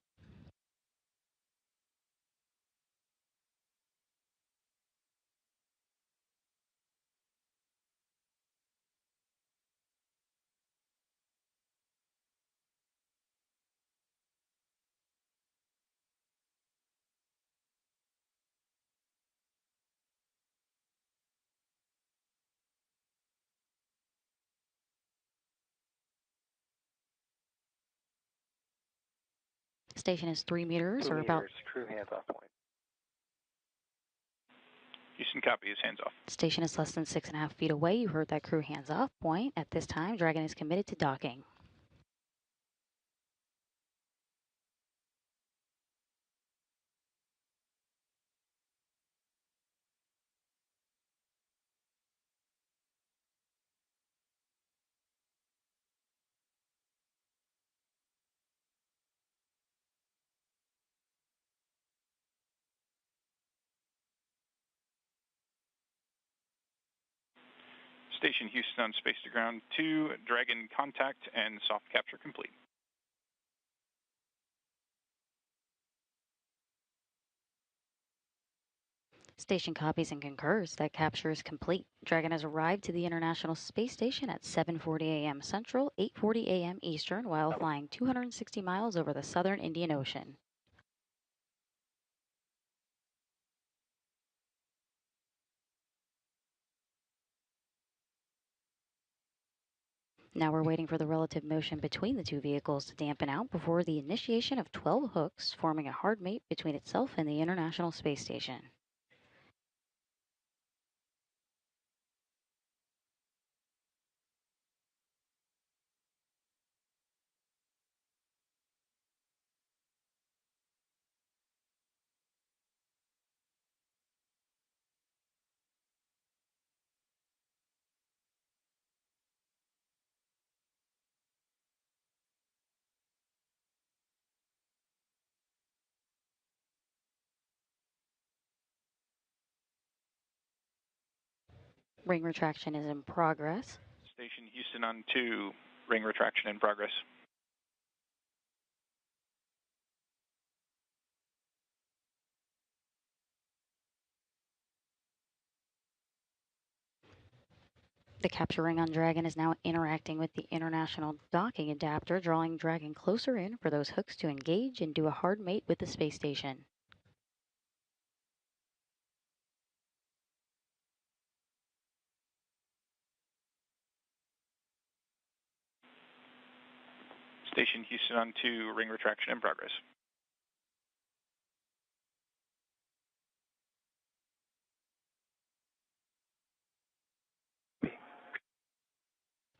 Station is 3 meters, 2 or about... meters, crew hands off point. Houston, copy is hands off. Station is less than 6.5 feet away. You heard that crew hands off point. At this time, Dragon is committed to docking. Station Houston on space to ground 2, Dragon contact and soft capture complete. Station copies and concurs that capture is complete. Dragon has arrived to the International Space Station at 7:40 a.m. Central, 8:40 a.m. Eastern, while flying 260 miles over the southern Indian Ocean. Now we're waiting for the relative motion between the two vehicles to dampen out before the initiation of 12 hooks, forming a hard mate between itself and the International Space Station. Ring retraction is in progress. Station Houston on 2, ring retraction in progress. The capture ring on Dragon is now interacting with the international docking adapter, drawing Dragon closer in for those hooks to engage and do a hard mate with the space station. Station Houston on 2, ring retraction in progress.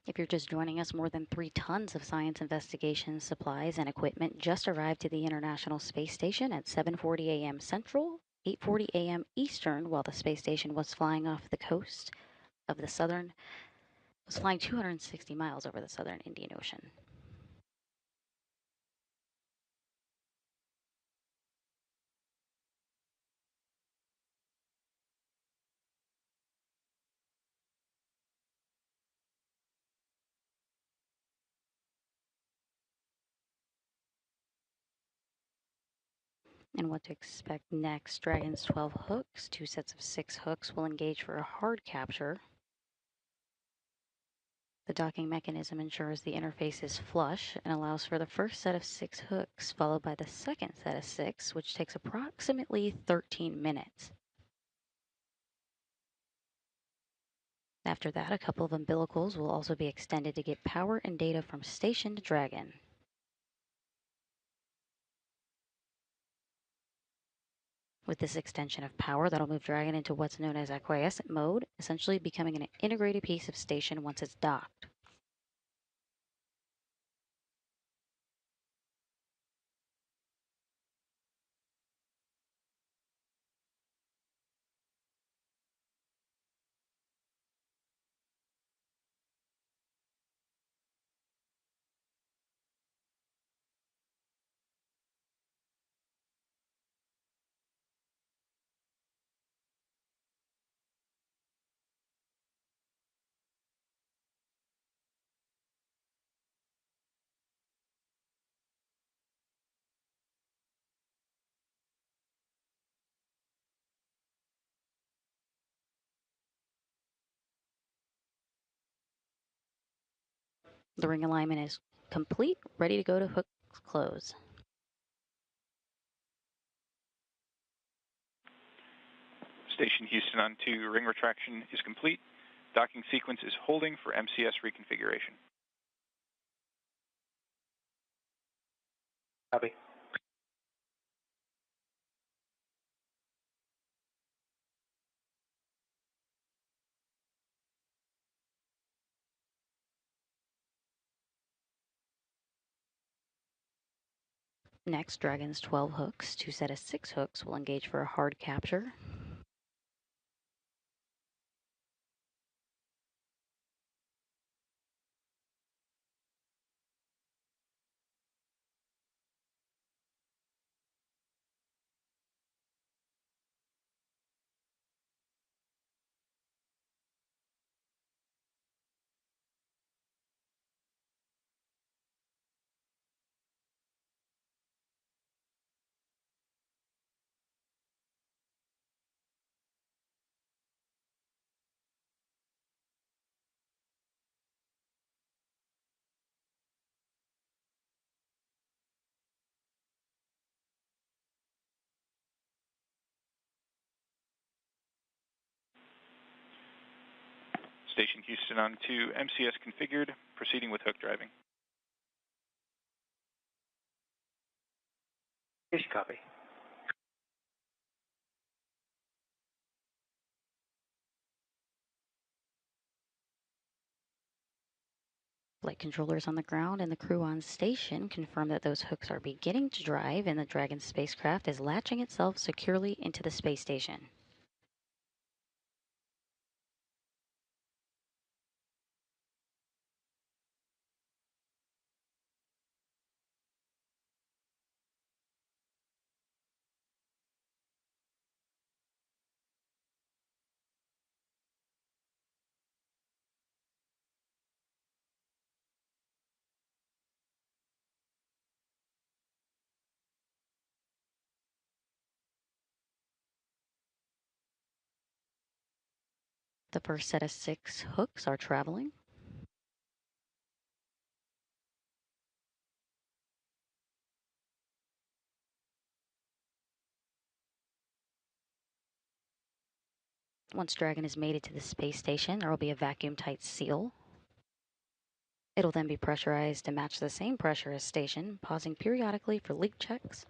If you're just joining us, more than 3 tons of science investigation supplies and equipment just arrived to the International Space Station at 7:40 a.m. Central, 8:40 a.m. Eastern, while the space station was flying off the coast of the southern, was flying 260 miles over the southern Indian Ocean. And what to expect next. Dragon's 12 hooks, 2 sets of 6 hooks will engage for a hard capture. The docking mechanism ensures the interface is flush and allows for the first set of 6 hooks, followed by the second set of 6, which takes approximately 13 minutes. After that, a couple of umbilicals will also be extended to get power and data from station to Dragon. With this extension of power, that'll move Dragon into what's known as acquiescent mode, essentially becoming an integrated piece of station once it's docked. The ring alignment is complete, ready to go to hook close. Station Houston on 2, ring retraction is complete. Docking sequence is holding for MCS reconfiguration. Copy. Next, Dragon's 12 hooks, 2 set of 6 hooks will engage for a hard capture. Station Houston on 2, MCS configured, proceeding with hook driving. Station copy. Flight controllers on the ground and the crew on station confirm that those hooks are beginning to drive and the Dragon spacecraft is latching itself securely into the space station. The first set of 6 hooks are traveling. Once Dragon has made it to the space station, there will be a vacuum-tight seal. It'll then be pressurized to match the same pressure as station, pausing periodically for leak checks.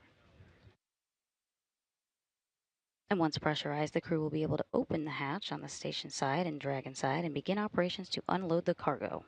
And once pressurized, the crew will be able to open the hatch on the station side and Dragon side and begin operations to unload the cargo.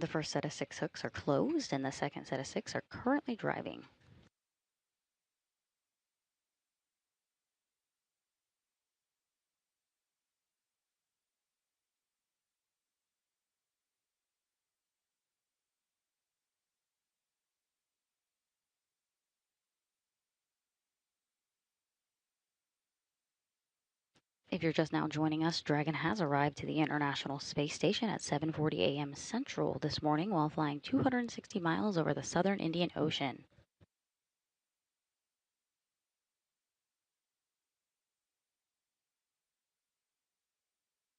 The first set of 6 hooks are closed, and the second set of 6 are currently driving. If you're just now joining us, Dragon has arrived to the International Space Station at 7:40 a.m. Central this morning while flying 260 miles over the southern Indian Ocean.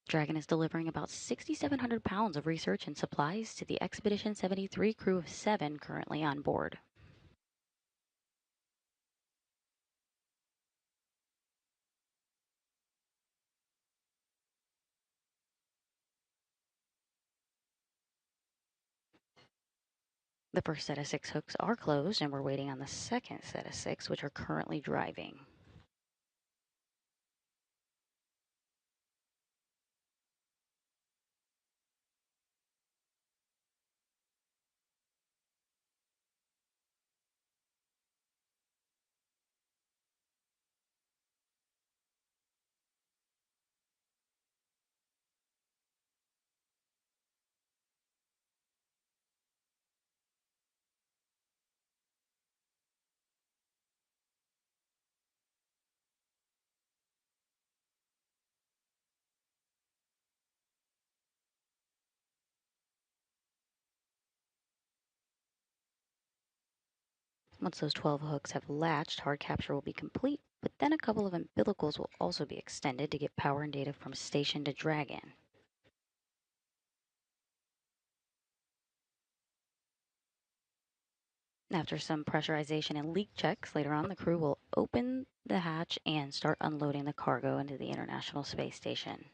Dragon is delivering about 6,700 pounds of research and supplies to the Expedition 73 crew of 7 currently on board. The first set of 6 hooks are closed, and we're waiting on the second set of 6, which are currently driving. Once those 12 hooks have latched, hard capture will be complete, but then a couple of umbilicals will also be extended to get power and data from station to Dragon. After some pressurization and leak checks, later on the crew will open the hatch and start unloading the cargo into the International Space Station.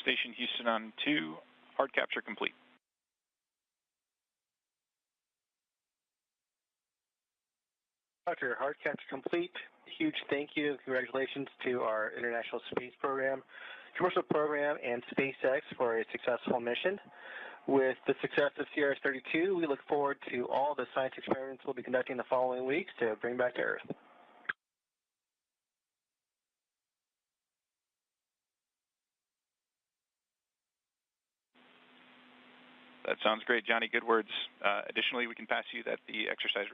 Station Houston on 2, hard capture complete. Roger, hard capture complete. Huge thank you and congratulations to our International Space Program, Commercial Program, and SpaceX for a successful mission. With the success of CRS-32, we look forward to all the science experiments we'll be conducting the following weeks to bring back to Earth. That sounds great, Johnny. Good words. Additionally, we can pass you that the exercise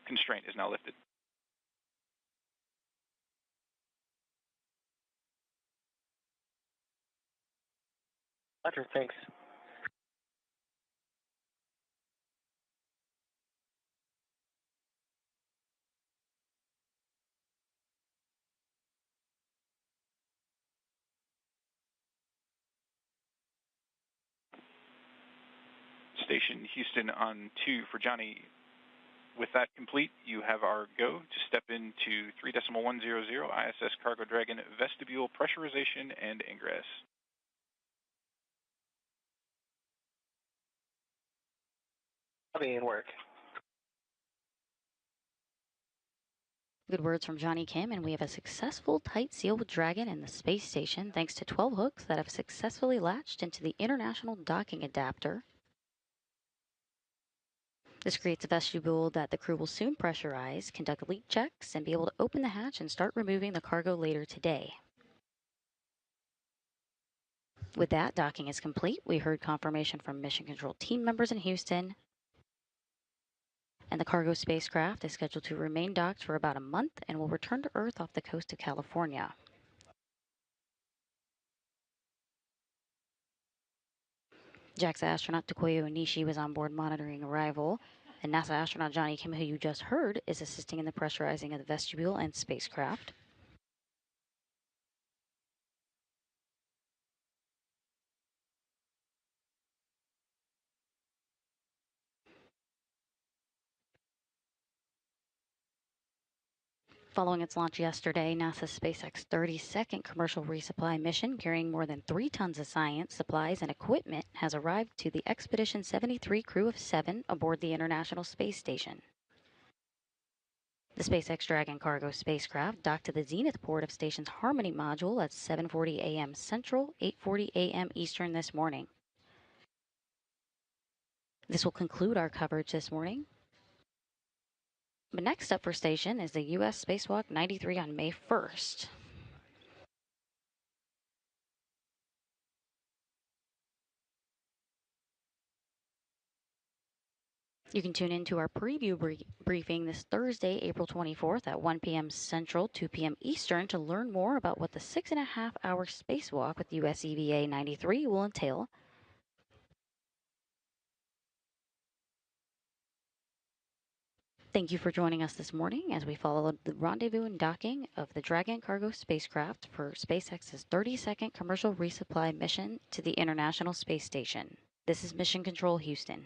constraint is now lifted. Roger, thanks. Station Houston on 2 for Johnny. With that complete, you have our go to step into 3.100 ISS Cargo Dragon vestibule pressurization and ingress. Lobby and work. Good words from Johnny Kim, and we have a successful tight seal with Dragon in the space station thanks to 12 hooks that have successfully latched into the International Docking Adapter. This creates a vestibule that the crew will soon pressurize, conduct leak checks, and be able to open the hatch and start removing the cargo later today. With that, docking is complete. We heard confirmation from Mission Control team members in Houston, and the cargo spacecraft is scheduled to remain docked for about a month and will return to Earth off the coast of California. JAXA astronaut Takuya Onishi was on board monitoring arrival, and NASA astronaut Johnny Kim, who you just heard, is assisting in the pressurizing of the vestibule and spacecraft. Following its launch yesterday, NASA's SpaceX 32nd commercial resupply mission carrying more than 3 tons of science, supplies, and equipment has arrived to the Expedition 73 crew of 7 aboard the International Space Station. The SpaceX Dragon cargo spacecraft docked to the zenith port of station's Harmony module at 7:40 a.m. Central, 8:40 a.m. Eastern this morning. This will conclude our coverage this morning. But next up for station is the U.S. Spacewalk 93 on May 1st. You can tune in to our preview briefing this Thursday, April 24th at 1 p.m. Central, 2 p.m. Eastern to learn more about what the 6.5-hour spacewalk with US EVA 93 will entail. Thank you for joining us this morning as we followed the rendezvous and docking of the Dragon cargo spacecraft for SpaceX's 32nd commercial resupply mission to the International Space Station. This is Mission Control Houston.